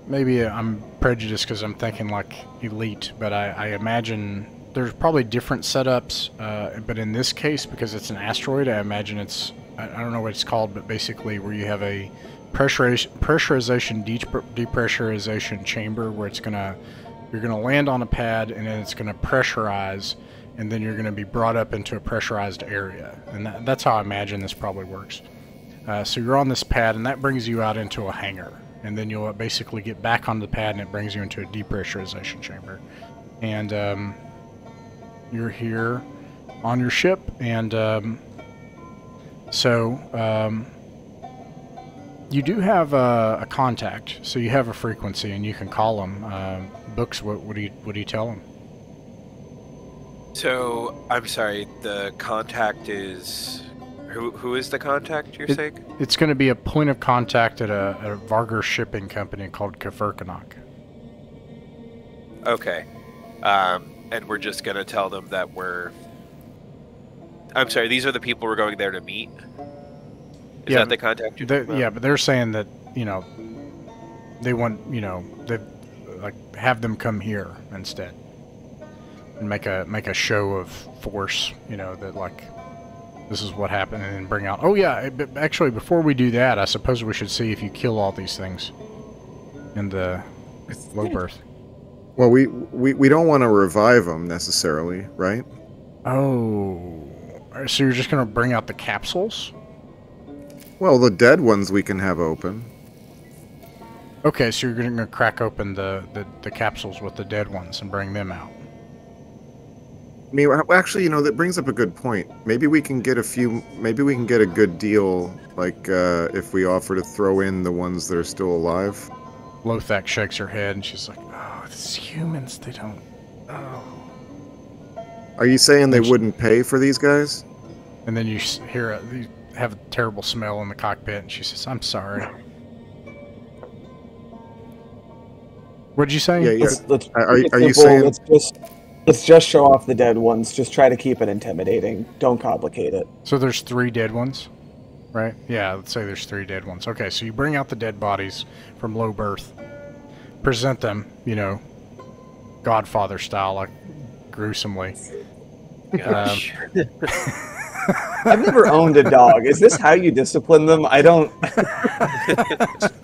maybe I'm prejudiced because I'm thinking like elite, but I imagine there's probably different setups. But in this case, because it's an asteroid, I imagine it's. I don't know what it's called, but basically where you have a pressurization depressurization chamber where you're gonna land on a pad and then it's gonna pressurize, and then you're gonna be brought up into a pressurized area, and that's how I imagine this probably works. So you're on this pad, and that brings you out into a hangar, and then you'll basically get back on the pad, and it brings you into a depressurization chamber, and you're here on your ship, and you do have a contact, so you have a frequency, and you can call them. Books, what do you tell them? So, I'm sorry, the contact is... Who is the contact, you're saying? It's going to be a point of contact at a Vargar shipping company called Kafirkanok. Okay. And we're just going to tell them that we're... I'm sorry, these are the people we're going there to meet? Is that the contact you're talking about? Yeah, but they're saying that, they want, they like have them come here instead. And make a show of force, that like... This is what happened, and then bring out... Oh, yeah, but actually, before we do that, I suppose we should see if you kill all these things in the low birth. Well, we don't want to revive them, necessarily, right? Oh. So you're just going to bring out the capsules? Well, the dead ones we can have open. Okay, so you're going to crack open the capsules with the dead ones and bring them out. I mean, actually, that brings up a good point. Maybe we can get a good deal, like, if we offer to throw in the ones that are still alive. Lothak shakes her head, and she's like, oh, these humans, they don't... Oh. Are you saying they wouldn't pay for these guys? And then you hear you have a terrible smell in the cockpit, and she says, I'm sorry. What'd you say? Yeah. Are you simple. saying... Let's just show off the dead ones. Just try to keep it intimidating. Don't complicate it. So there's 3 dead ones, right? Yeah, let's say there's 3 dead ones. Okay, so you bring out the dead bodies from low birth, present them, Godfather style, like gruesomely. I've never owned a dog. Is this how you discipline them? I don't...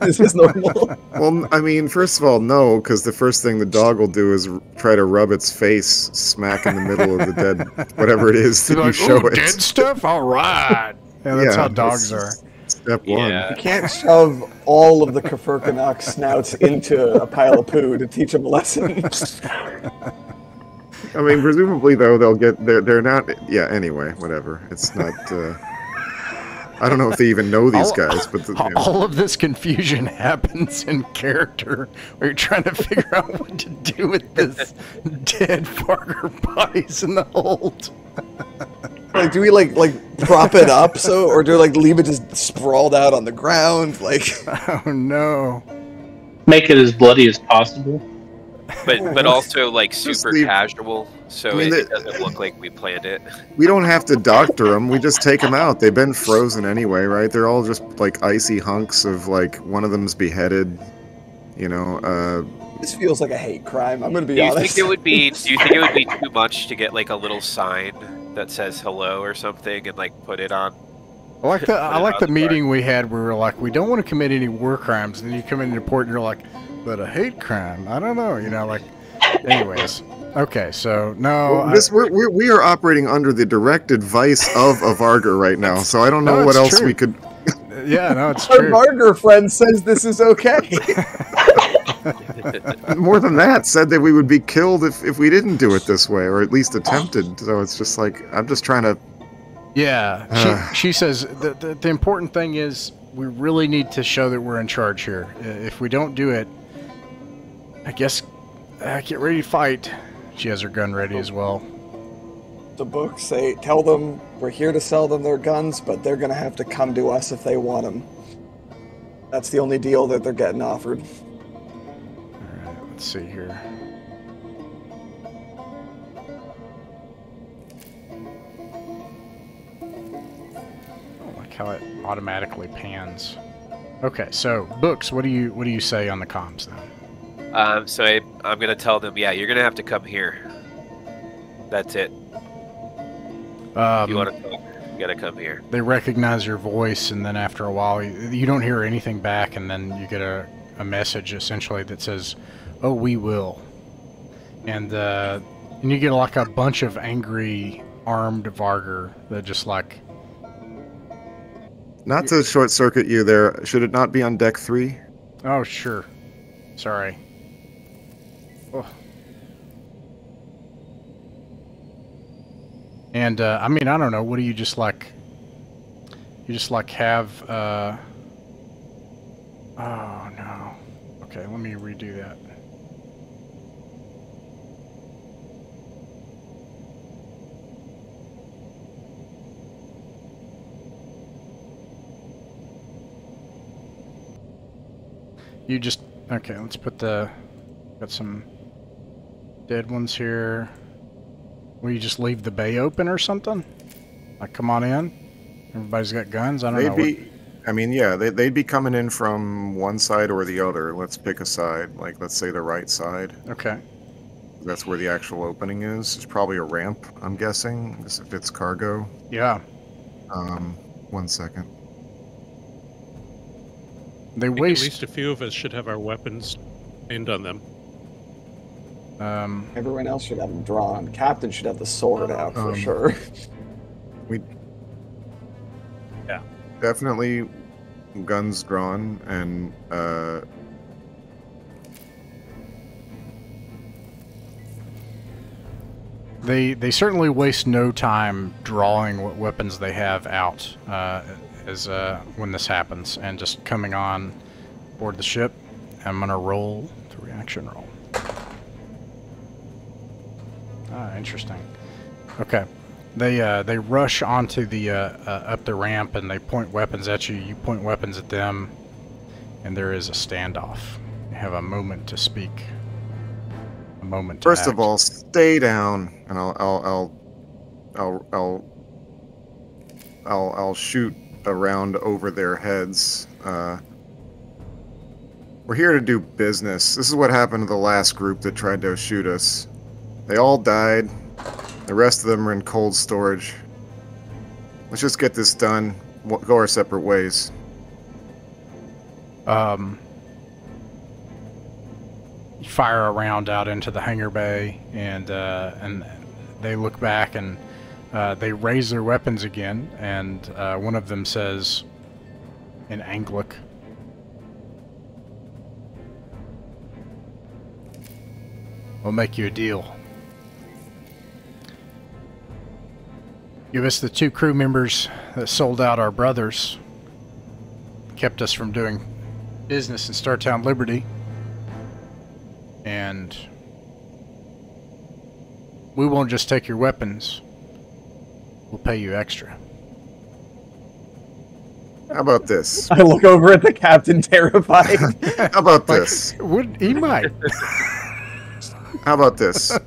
Is this normal? Well, I mean, first of all, no, because the first thing the dog will do is try to rub its face smack in the middle of the dead, whatever it is that you show it. Dead stuff? All right. Yeah, that's how dogs are. Step one. You can't shove all of the Kafirkanok snouts into a pile of poo to teach them a lesson. I mean, presumably, though, they'll get... They're not... Yeah, anyway, whatever. It's not... I don't know if they even know these guys, but... All of this confusion happens in character, where you're trying to figure out what to do with this dead Vargar bodies in the hold. Like, do we, like prop it up, or do we, leave it just sprawled out on the ground, Oh, no. Make it as bloody as possible. But also super casual, so it doesn't look like we planned it. We don't have to doctor them. We just take them out. They've been frozen anyway, right? They're all just icy hunks of one of them's beheaded. This feels like a hate crime. I'm gonna be honest. Do you think it would be too much to get a little sign that says hello or something and put it on? I like the meeting we had where we were like, we don't want to commit any war crimes, and then you come into the port and you're like, but a hate crime? I don't know, anyways. Okay, so, no... we are operating under the direct advice of a Vargar right now, so I don't know what else we could... Yeah, no, it's Our true. Our Vargar friend says this is okay. More than that, said that we would be killed if we didn't do it this way, or at least attempted, so it's just I'm just trying to... Yeah, she says the important thing is we really need to show that we're in charge here. If we don't do it, I guess get ready to fight. She has her gun ready as well. The books say, tell them we're here to sell them their guns, but they're going to have to come to us if they want them. That's the only deal that they're getting offered. Alright, let's see here. I like how it automatically pans. Okay, so books, what do you say on the comms then? So I'm gonna tell them, yeah, you're gonna have to come here. That's it. If you want to talk, you gotta come here. They recognize your voice, and then after a while, you don't hear anything back, and then you get a message essentially that says, "Oh, we will," and you get a bunch of angry armed Vargar that just Not to short circuit you there. Should it not be on deck 3? Oh, sure. Sorry. Oh. And I mean, I don't know. What do you just like? You just like have. Oh no. Okay, let me redo that. You just okay. Let's put the. Got some dead ones here. Will you just leave the bay open or something? Like, come on in. Everybody's got guns. I don't know. I mean, yeah, they'd be coming in from one side or the other. Let's pick a side. Like, let's say the right side. Okay. That's where the actual opening is. It's probably a ramp, I'm guessing, if it's cargo. Yeah. 1 second. They I think waste. At least a few of us should have our weapons aimed on them. Everyone else should have them drawn. Captain should have the sword out for sure. Yeah. Definitely guns drawn, and They certainly waste no time drawing what weapons they have out as when this happens, and just coming on board the ship. I'm gonna roll the reaction roll. Ah, interesting. Okay, they rush onto the up the ramp and they point weapons at you. You point weapons at them, and there is a standoff. You have a moment to speak. A moment. To first act. of all, stay down, and I'll shoot around over their heads. We're here to do business. This is what happened to the last group that tried to shoot us. They all died. The rest of them are in cold storage. Let's just get this done. Go our separate ways. You fire a round out into the hangar bay, and they look back and they raise their weapons again, and one of them says in Anglic, "We'll make you a deal. Give us the 2 crew members that sold out our brothers, kept us from doing business in Startown Liberty, and we won't just take your weapons, we'll pay you extra." How about this? I look over at the captain, terrified. How about this? Would he might? How about this?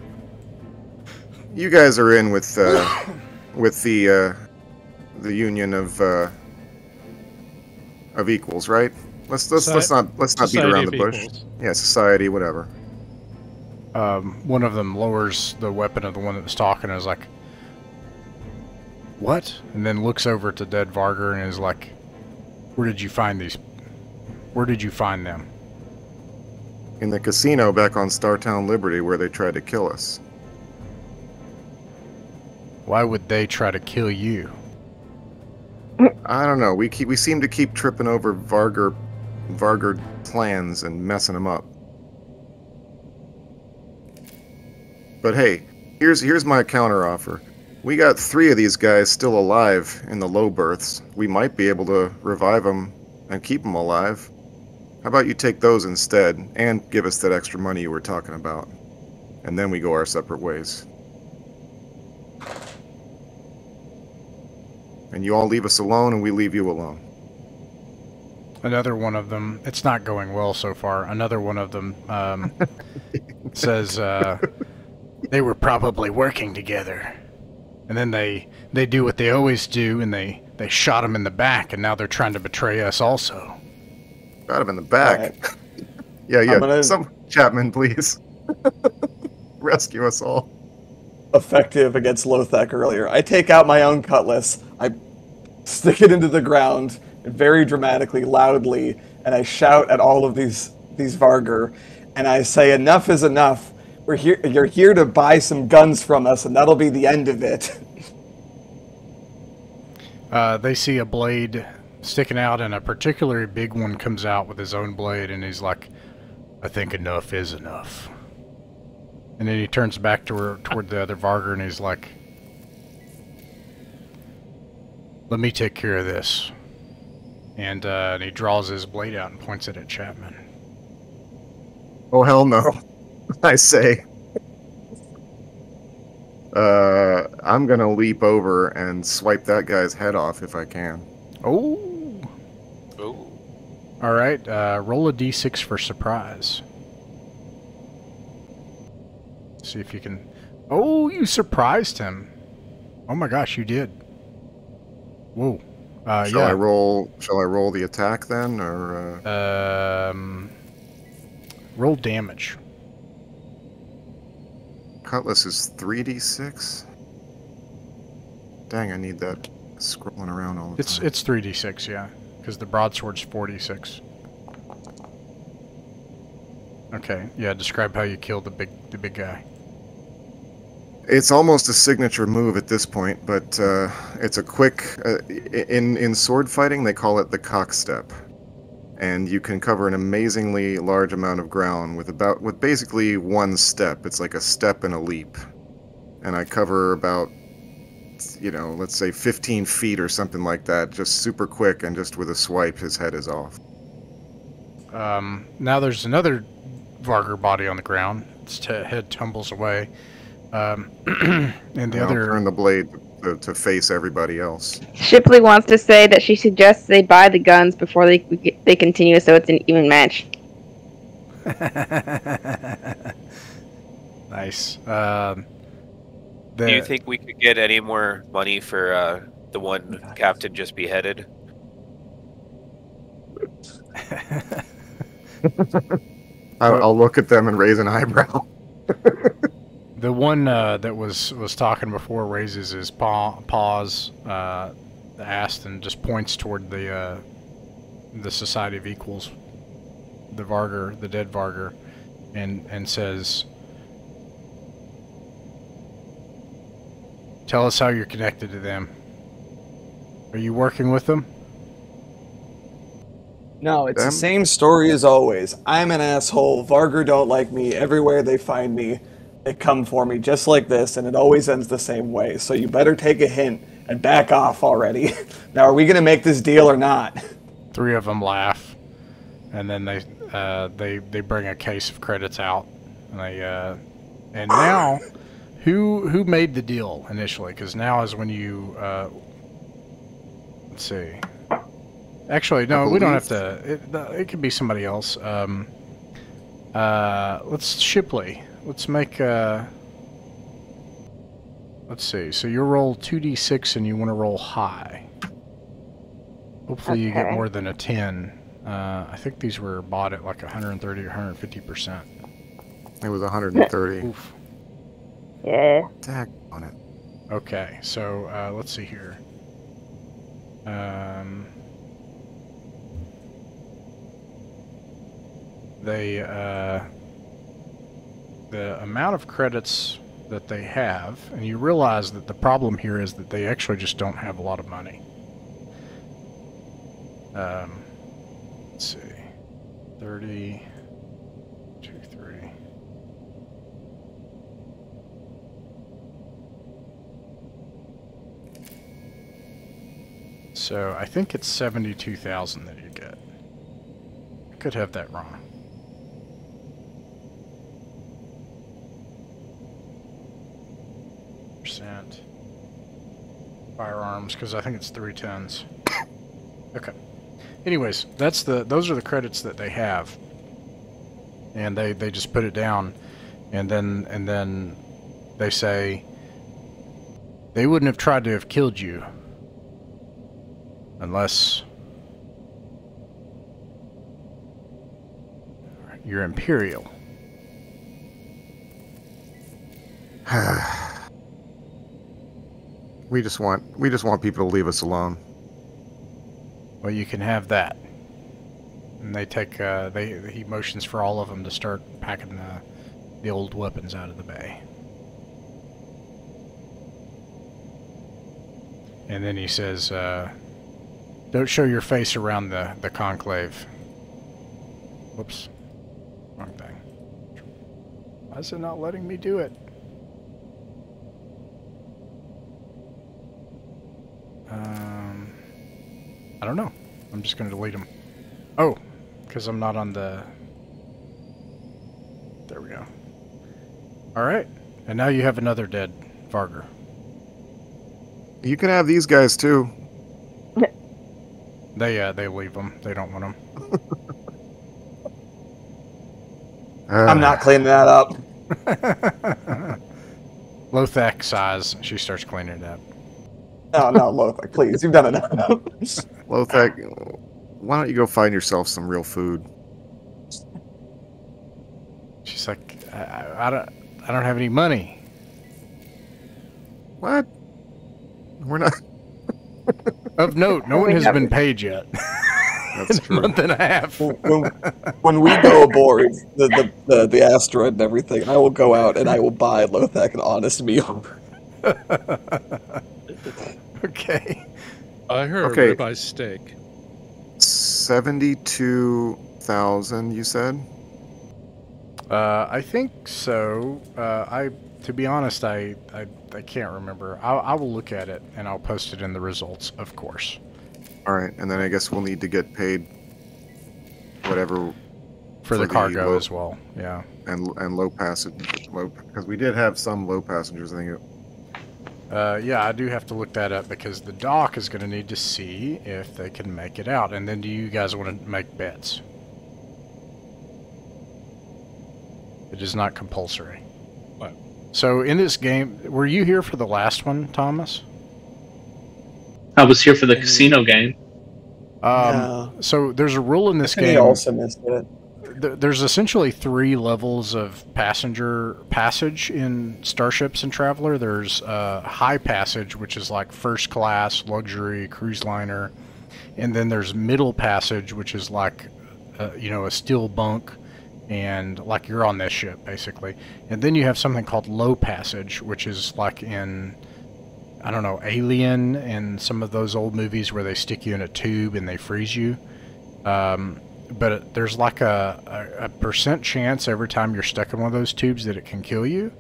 You guys are in with the union of equals, right? Let's not beat around the bush. Equals. Yeah, society, whatever. One of them lowers the weapon of the one that was talking and is like, "What?" And then looks over to dead Vargar and is like, Where did you find them?" In the casino back on Startown Liberty, where they tried to kill us. "Why would they try to kill you?" I don't know. We seem to keep tripping over Vargar plans and messing them up. But hey, here's my counteroffer. We got 3 of these guys still alive in the low berths. We might be able to revive them and keep them alive. How about you take those instead and give us that extra money you were talking about? And then we go our separate ways. And you all leave us alone and we leave you alone. Another one of them, it's not going well so far, another one of them says they were probably working together. And then they do what they always do, and they shot him in the back, and now they're trying to betray us also. Shot him in the back. Right. Yeah. Some Chapman, please. Rescue us all. Effective against Lothek earlier. I take out my own cutlass, I stick it into the ground very dramatically, loudly, and I shout at all of these Vargar, and I say, "Enough is enough. You're here to buy some guns from us, and that'll be the end of it." They see a blade sticking out, and a particularly big one comes out with his own blade, and he's like, "I think enough is enough." And then he turns back toward the other Vargar, and he's like, Let me take care of this. And he draws his blade out and points it at Chapman. Oh, hell no. I say. I'm gonna leap over and swipe that guy's head off if I can. Oh! Ooh. Alright, roll a d6 for surprise. See if you can... Oh, you surprised him. Oh my gosh, you did. Whoa. Shall I roll the attack then, or roll damage. Cutlass is 3d6? Dang, I need that scrolling around all the time. It's 3d6, yeah, because the broadsword's 4d6. Okay, yeah. Describe how you killed the big guy. It's almost a signature move at this point, but it's a quick. In sword fighting, they call it the cock step, and you can cover an amazingly large amount of ground with basically one step. It's like a step and a leap, and I cover about, let's say 15 feet or something like that, just super quick, and just with a swipe, his head is off. Now there's another Vargr body on the ground. Its head tumbles away. And the other... turn the blade to face everybody else. Shipley wants to say that she suggests they buy the guns before they continue, so it's an even match. Nice. Do you think we could get any more money for the one captain just beheaded? I'll look at them and raise an eyebrow. The one that was talking before raises his paws, asked, and just points toward the Society of Equals, the Vargr, the dead Vargr, and says, "Tell us how you're connected to them. Are you working with them?" No, it's the same story as always. I'm an asshole. Vargr don't like me. Everywhere they find me, they come for me just like this, and it always ends the same way. So you better take a hint and back off already. Now, are we going to make this deal or not? Three of them laugh, and then they bring a case of credits out, and and now, who made the deal initially? Because now is when you let's see. Actually, no, we don't have to. It could be somebody else. Let's Shipley. Let's make let's see. So you roll 2d6 and you want to roll high. Hopefully you get more than a 10. I think these were bought at like 130 or 150%. It was 130. Oof. Yeah. Tag on it. Okay, so let's see here. The amount of credits that they have, and you realize that the problem here is that they actually just don't have a lot of money. Let's see, 30, 2, 3. So I think it's 72,000 that you get. I could have that wrong. Firearms, because I think it's 3 tons. Okay. Anyways, those are the credits that they have, and they just put it down, and then they say they wouldn't have tried to have killed you unless you're Imperial. We just want people to leave us alone. Well, you can have that. And they take he motions for all of them to start packing the old weapons out of the bay. And then he says, "Don't show your face around the conclave." Whoops, wrong thing. Why is it not letting me do it? I don't know. I'm just going to delete them. Oh, because I'm not on the... There we go. Alright. And now you have another dead Vargr. You can have these guys too. They leave them. They don't want them. I'm not cleaning that up. Lothak sighs. She starts cleaning it up. No, Lothak, please. You've done enough. Lothak, why don't you go find yourself some real food? She's like, I don't have any money. What? We're not. Of note, no one has been paid yet. That's In true. a month and a half. When we go aboard the asteroid and everything, I will go out and I will buy Lothak an honest meal. Okay. I heard Okay. ribeye steak. 72,000, you said? I think so. To be honest, I can't remember. I will look at it and I'll post it in the results, of course. All right, and then I guess we'll need to get paid whatever For the cargo as well. Yeah. and low passage, because we did have some low passengers. I think. Yeah, I do have to look that up because the doc is going to need to see if they can make it out. And then do you guys want to make bets? It is not compulsory. What? So in this game, were you here for the last one, Thomas? I was here for the casino game. No. So there's a rule in this He game. also missed it. There's essentially 3 levels of passenger passage in Starships and Traveler. There's high passage, which is like first class, luxury, cruise liner. And then there's middle passage, which is like, a steel bunk. And like you're on this ship, basically. And then you have something called low passage, which is like in, I don't know, Alien and some of those old movies where they stick you in a tube and they freeze you. But there's like a % chance every time you're stuck in one of those tubes that it can kill you.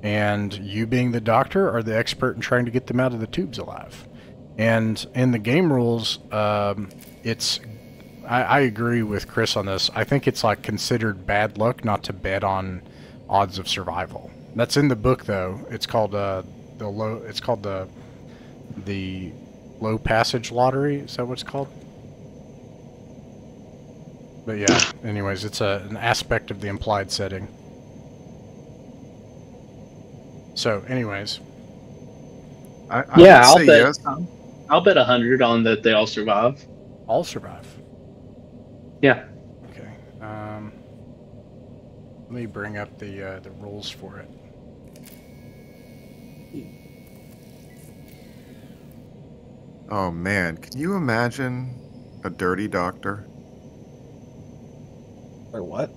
And you being the doctor are the expert in trying to get them out of the tubes alive. And in the game rules, I agree with Chris on this. I think it's like considered bad luck not to bet on odds of survival. That's in the book though. It's called the low passage lottery. Is that what it's called? But yeah, anyways, it's an aspect of the implied setting. So, anyways. I Yeah, would say yes. I'll bet 100 on that they all survive. All survive. Yeah. Okay. Let me bring up the rules for it. Oh man, can you imagine a dirty doctor? Or what?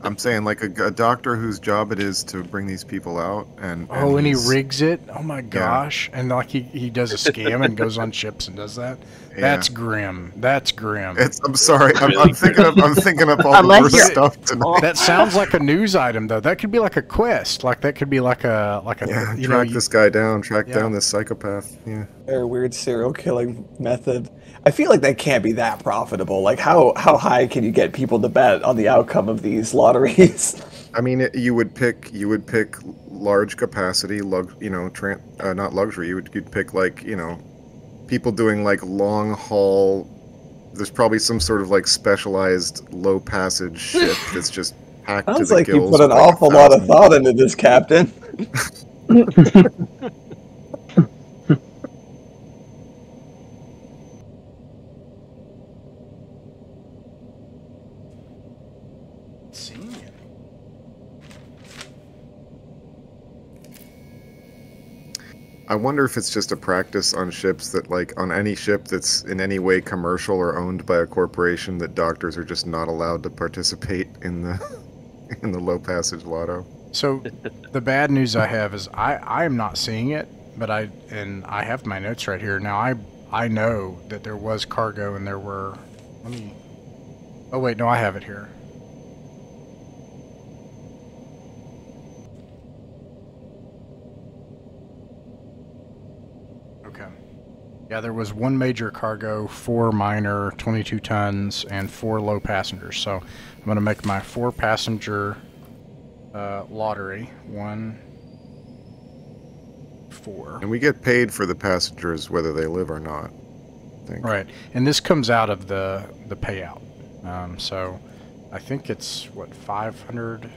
I'm saying like a doctor whose job it is to bring these people out and And he he's- rigs it. Oh my gosh! And like he does a scam and goes on ships and does that. Yeah. That's grim. That's grim. I'm sorry. I'm Really thinking up all the Unless worst you're- stuff tonight. That sounds like a news item though. That could be like a quest. Like that could be like a Yeah, you track know, this guy down. Track Yeah. down this psychopath. Yeah. Their weird serial killing method. I feel like that can't be that profitable. Like, how high can you get people to bet on the outcome of these lotteries? I mean, you would pick large capacity, not luxury. You'd pick like people doing like long haul. There's probably some sort of like specialized low passage ship that's just packed to Sounds the like you gills. put an with, like, awful lot of 1,000. thought into this, Captain. Seeing it. I wonder if it's just a practice on ships that, like, on any ship that's in any way commercial or owned by a corporation, that doctors are just not allowed to participate in the in the low passage lotto. So the bad news I have is I am not seeing it, but I have my notes right here. Now I know that there was cargo and there were. Oh wait, no, I have it here. Okay. Yeah, there was 1 major cargo, 4 minor, 22 tons, and 4 low passengers. So I'm going to make my 4 passenger lottery. 1, 4. And we get paid for the passengers whether they live or not, I think. Right, and this comes out of the payout. So I think it's, what, 500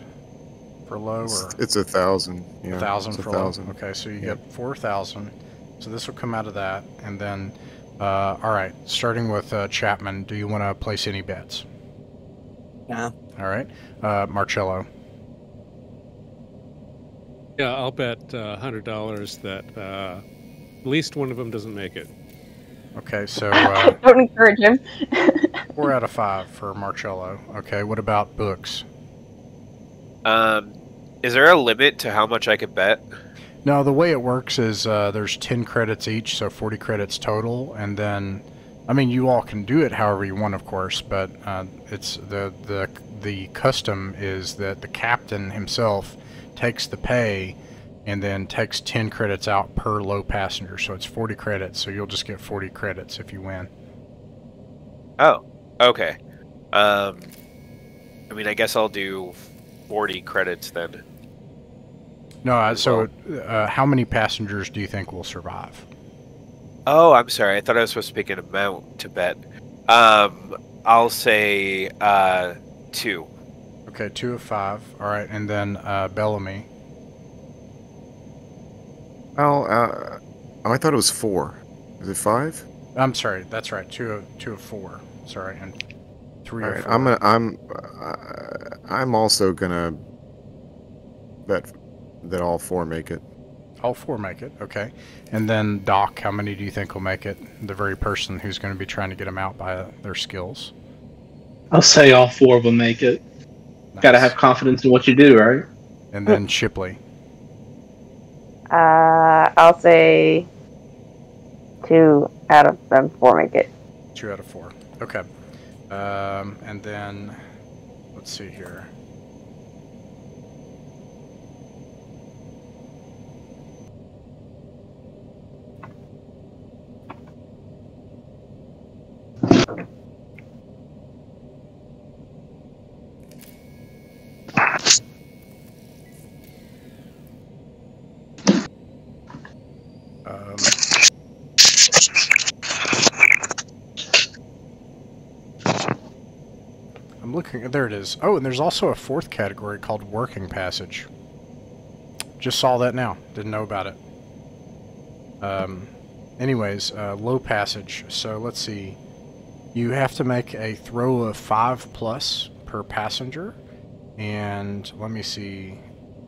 for low? Or It's 1,000. Yeah, 1,000 it's for 1,000. low? Okay, so you Yep. get 4,000. So this will come out of that. And then, all right, starting with Chapman, do you want to place any bets? Yeah. All right, Marcello. Yeah, I'll bet $100 that at least one of them doesn't make it. Okay, so Don't encourage him. 4 out of 5 for Marcello. Okay, what about Books? Is there a limit to how much I could bet? No, the way it works is there's 10 credits each, so 40 credits total, and then, I mean, you all can do it however you want, of course, but it's the custom is that the captain himself takes the pay and then takes 10 credits out per low passenger, so it's 40 credits, so you'll just get 40 credits if you win. Oh, okay. I mean, I guess I'll do 40 credits then. No, so how many passengers do you think will survive? Oh, I'm sorry. I thought I was supposed to pick an amount to bet. I'll say 2. Okay, 2 of 5. All right, and then Bellamy. Oh, I thought it was 4. Is it 5? I'm sorry, that's right. 2 of 4. Sorry, and 3 All of right, 4. I'm also gonna bet that all 4 make it. All 4 make it. Okay, and then Doc, how many do you think will make it? The very person who's going to be trying to get them out by their skills. I'll say all 4 of them make it. Nice. Gotta have confidence in what you do, right? And then Shipley. I'll say 2 out of them 4 make it. 2 out of 4. Okay. And then, let's see here. I'm looking, there it is. Oh, and there's also a 4th category called Working Passage. Just saw that now. Didn't know about it. Anyways, low passage. So let's see. You have to make a throw of 5+ per passenger. And let me see.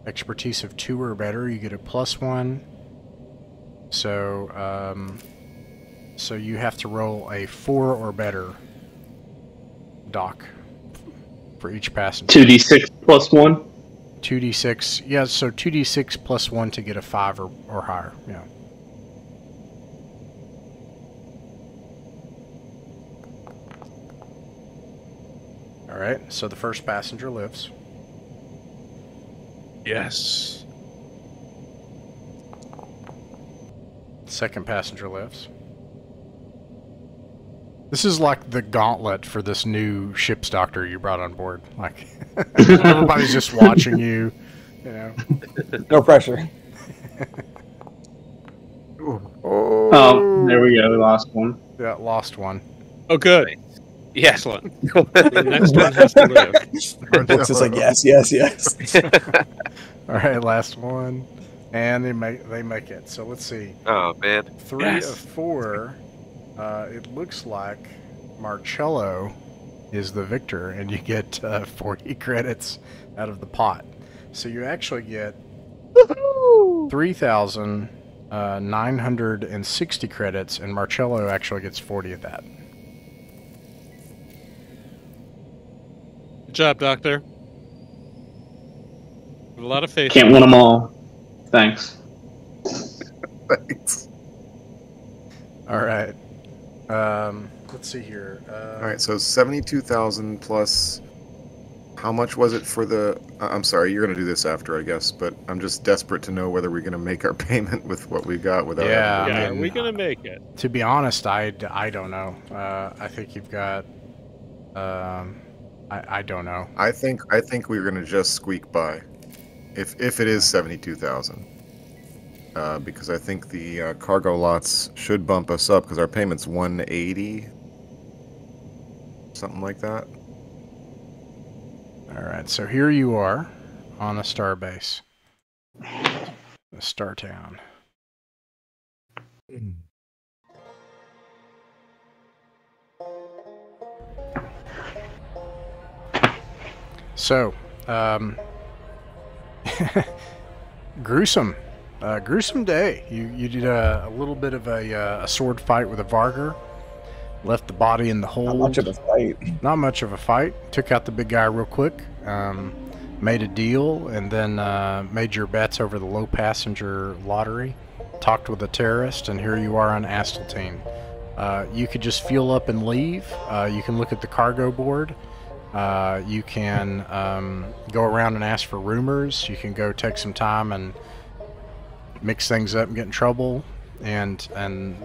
Expertise of 2 or better, you get a +1. So, so you have to roll a 4 or better, Doc, for each passenger. 2d6 plus 1. 2d6, yeah, so 2d6 plus 1 to get a 5 or higher, yeah. Alright, so the first passenger lives. Yes. Second passenger lives. This is like the gauntlet for this new ship's doctor you brought on board. Like, everybody's just watching you, you know. No pressure. Oh, there we go. We lost one. Yeah, lost one. Oh, good. Yeah. Excellent. The next one has to live. Books is like, yes, yes, yes. All right, last one. And they make it. So let's see. Oh, man. 3 Yes. of 4. It looks like Marcello is the victor, and you get 40 credits out of the pot. So you actually get 3,960 credits, and Marcello actually gets 40 of that. Good job, Doctor. With a lot of faith. Can't win them all. Thanks. Thanks. All right. Let's see here. All right, so 72,000 plus How much was it for the... I'm sorry, you're going to do this after, I guess, but I'm just desperate to know whether we're going to make our payment with what we got without... Yeah, Yeah, I are mean, we gonna make it? to be honest, I don't know. I think you've got... I don't know. I think we're going to just squeak by. If it is 72,000. Because I think the cargo lots should bump us up, because our payment's 180. Something like that. Alright, so here you are on a star base. A star town. So, gruesome day. You did a little bit of a sword fight with a Vargur. Left the body in the hold. Not much of a fight. Not much of a fight. Took out the big guy real quick. Made a deal, and then made your bets over the low passenger lottery. Talked with a terrorist, and here you are on Asteltine. You could just fuel up and leave. You can look at the cargo board. You can go around and ask for rumors. You can go take some time and mix things up and get in trouble. And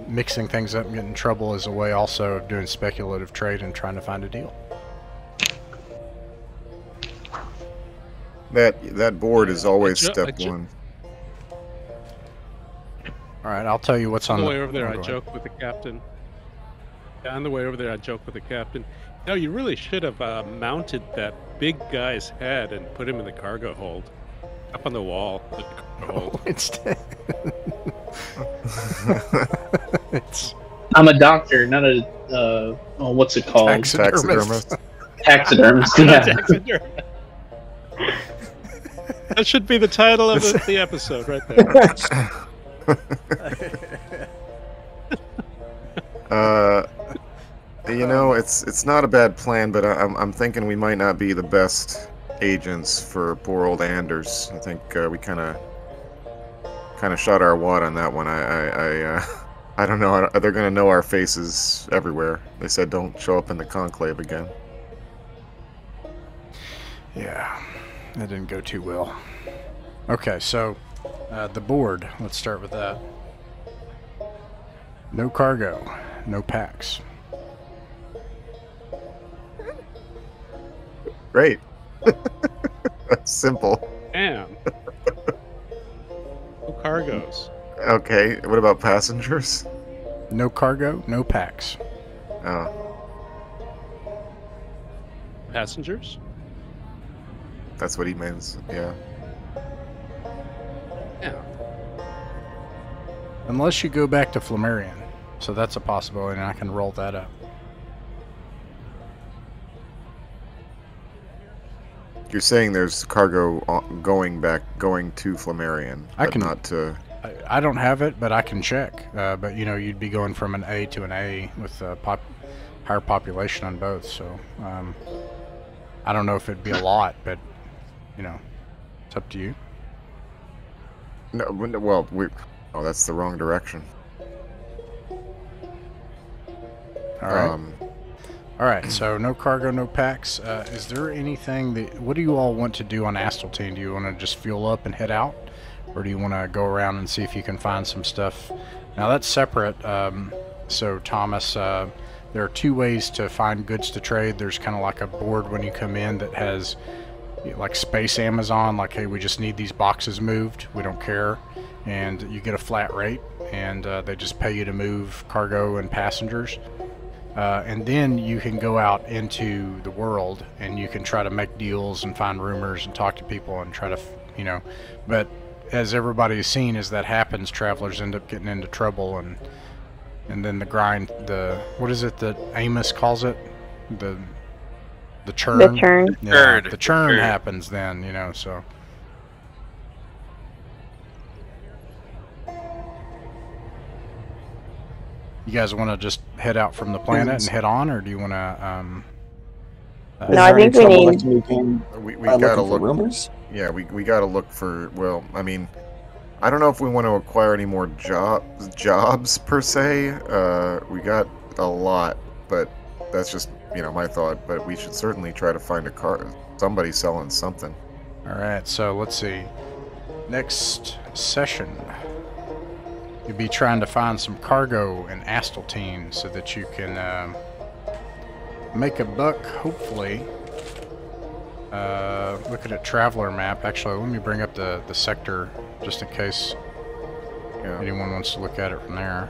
mixing things up and getting in trouble is a way also of doing speculative trade and trying to find a deal. That board is always step one. All right, I'll tell you what's On on the way over there, I go joked with the captain. Yeah, on the way over there, I joked with the captain. No, you really should have mounted that big guy's head and put him in the cargo hold. Up on the wall. The cargo hold. Instead. I'm a doctor, not a what's it called? Taxidermist. Taxidermist. Yeah. That should be the title of the episode right there. You know, it's not a bad plan, but I'm thinking we might not be the best agents for poor old Anders. I think we kind of shot our wad on that one. I don't know. They're gonna know our faces everywhere. They said don't show up in the conclave again. Yeah, that didn't go too well. Okay, so the board. Let's start with that. No cargo, no packs. Great. That's simple. Damn. No cargoes. Okay, what about passengers? No cargo, no packs. Oh. Passengers? That's what he means, yeah. Yeah. Unless you go back to Flammarion. So that's a possibility, and I can roll that up. You're saying there's cargo going to Flammarion, but not to... I don't have it, but I can check. But, you know, you'd be going from an A to an A with higher population on both, so... I don't know if it'd be a lot, but, you know, it's up to you. No, well, oh, that's the wrong direction. Alright. Alright, so no cargo, no packs. Is there anything that... What do you all want to do on Asteltine? Do you want to just fuel up and head out? Or do you want to go around and see if you can find some stuff? Now that's separate. So Thomas, there are two ways to find goods to trade. There's kind of like a board when you come in that has like Space Amazon, like, hey, we just need these boxes moved. We don't care. And you get a flat rate, and they just pay you to move cargo and passengers. And then you can go out into the world and you can try to make deals and find rumors and talk to people and try to, you know, but as everybody has seen, as that happens, travelers end up getting into trouble, and then the grind, what is it that Amos calls it? The churn? The churn. Yeah, the churn happens then, you know, so. You guys want to just head out from the planet and head on, or do you want to, No, I think we need... We gotta look... rumors? Yeah, we gotta look for... Well, I mean... I don't know if we want to acquire any more jobs per se. We got a lot, but that's just, you know, my thought. But we should certainly try to find somebody's selling something. All right, so let's see. Next session, you'll be trying to find some cargo in Astaltine so that you can make a buck, hopefully. Looking at Traveler map, actually, let me bring up the sector just in case anyone wants to look at it from there.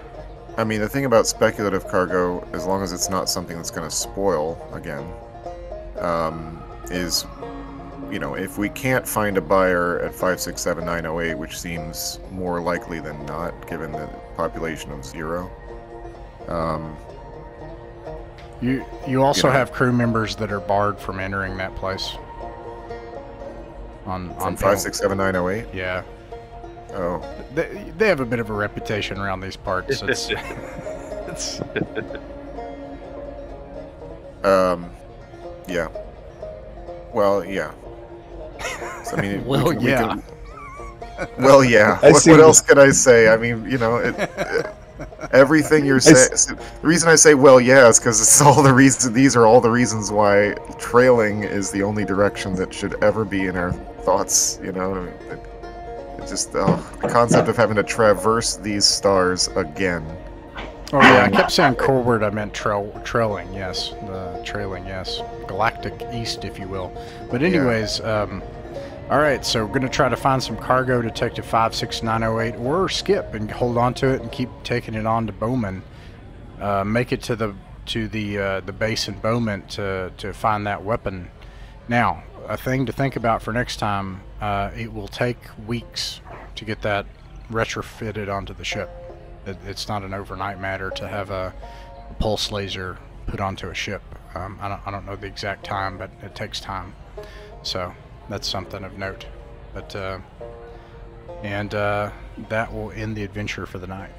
I mean, the thing about speculative cargo, as long as it's not something that's going to spoil again, is, you know, if we can't find a buyer at 567908, which seems more likely than not, given the population of 0. You also have crew members that are barred from entering that place. On 567908. Yeah. Oh. They have a bit of a reputation around these parts. It's yeah. Well, yeah. So, I mean, well, yeah. Well, yeah. What else could I say? I mean, you know, everything you're saying. The reason I say "well, yeah" is because it's all the reasons. These are all the reasons why trailing is the only direction that should ever be in our thoughts. You know, I mean, it just the concept of having to traverse these stars again. Oh yeah, I kept saying forward. I meant trailing. Yes, the trailing. Yes, galactic east, if you will. But anyways. All right, so we're going to try to find some cargo, Detective 56908, or skip and hold on to it and keep taking it on to Bowman. Make it to the base in Bowman to find that weapon. Now, a thing to think about for next time, it will take weeks to get that retrofitted onto the ship. It's not an overnight matter to have a pulse laser put onto a ship. I don't know the exact time, but it takes time. So that's something of note. But that will end the adventure for the night.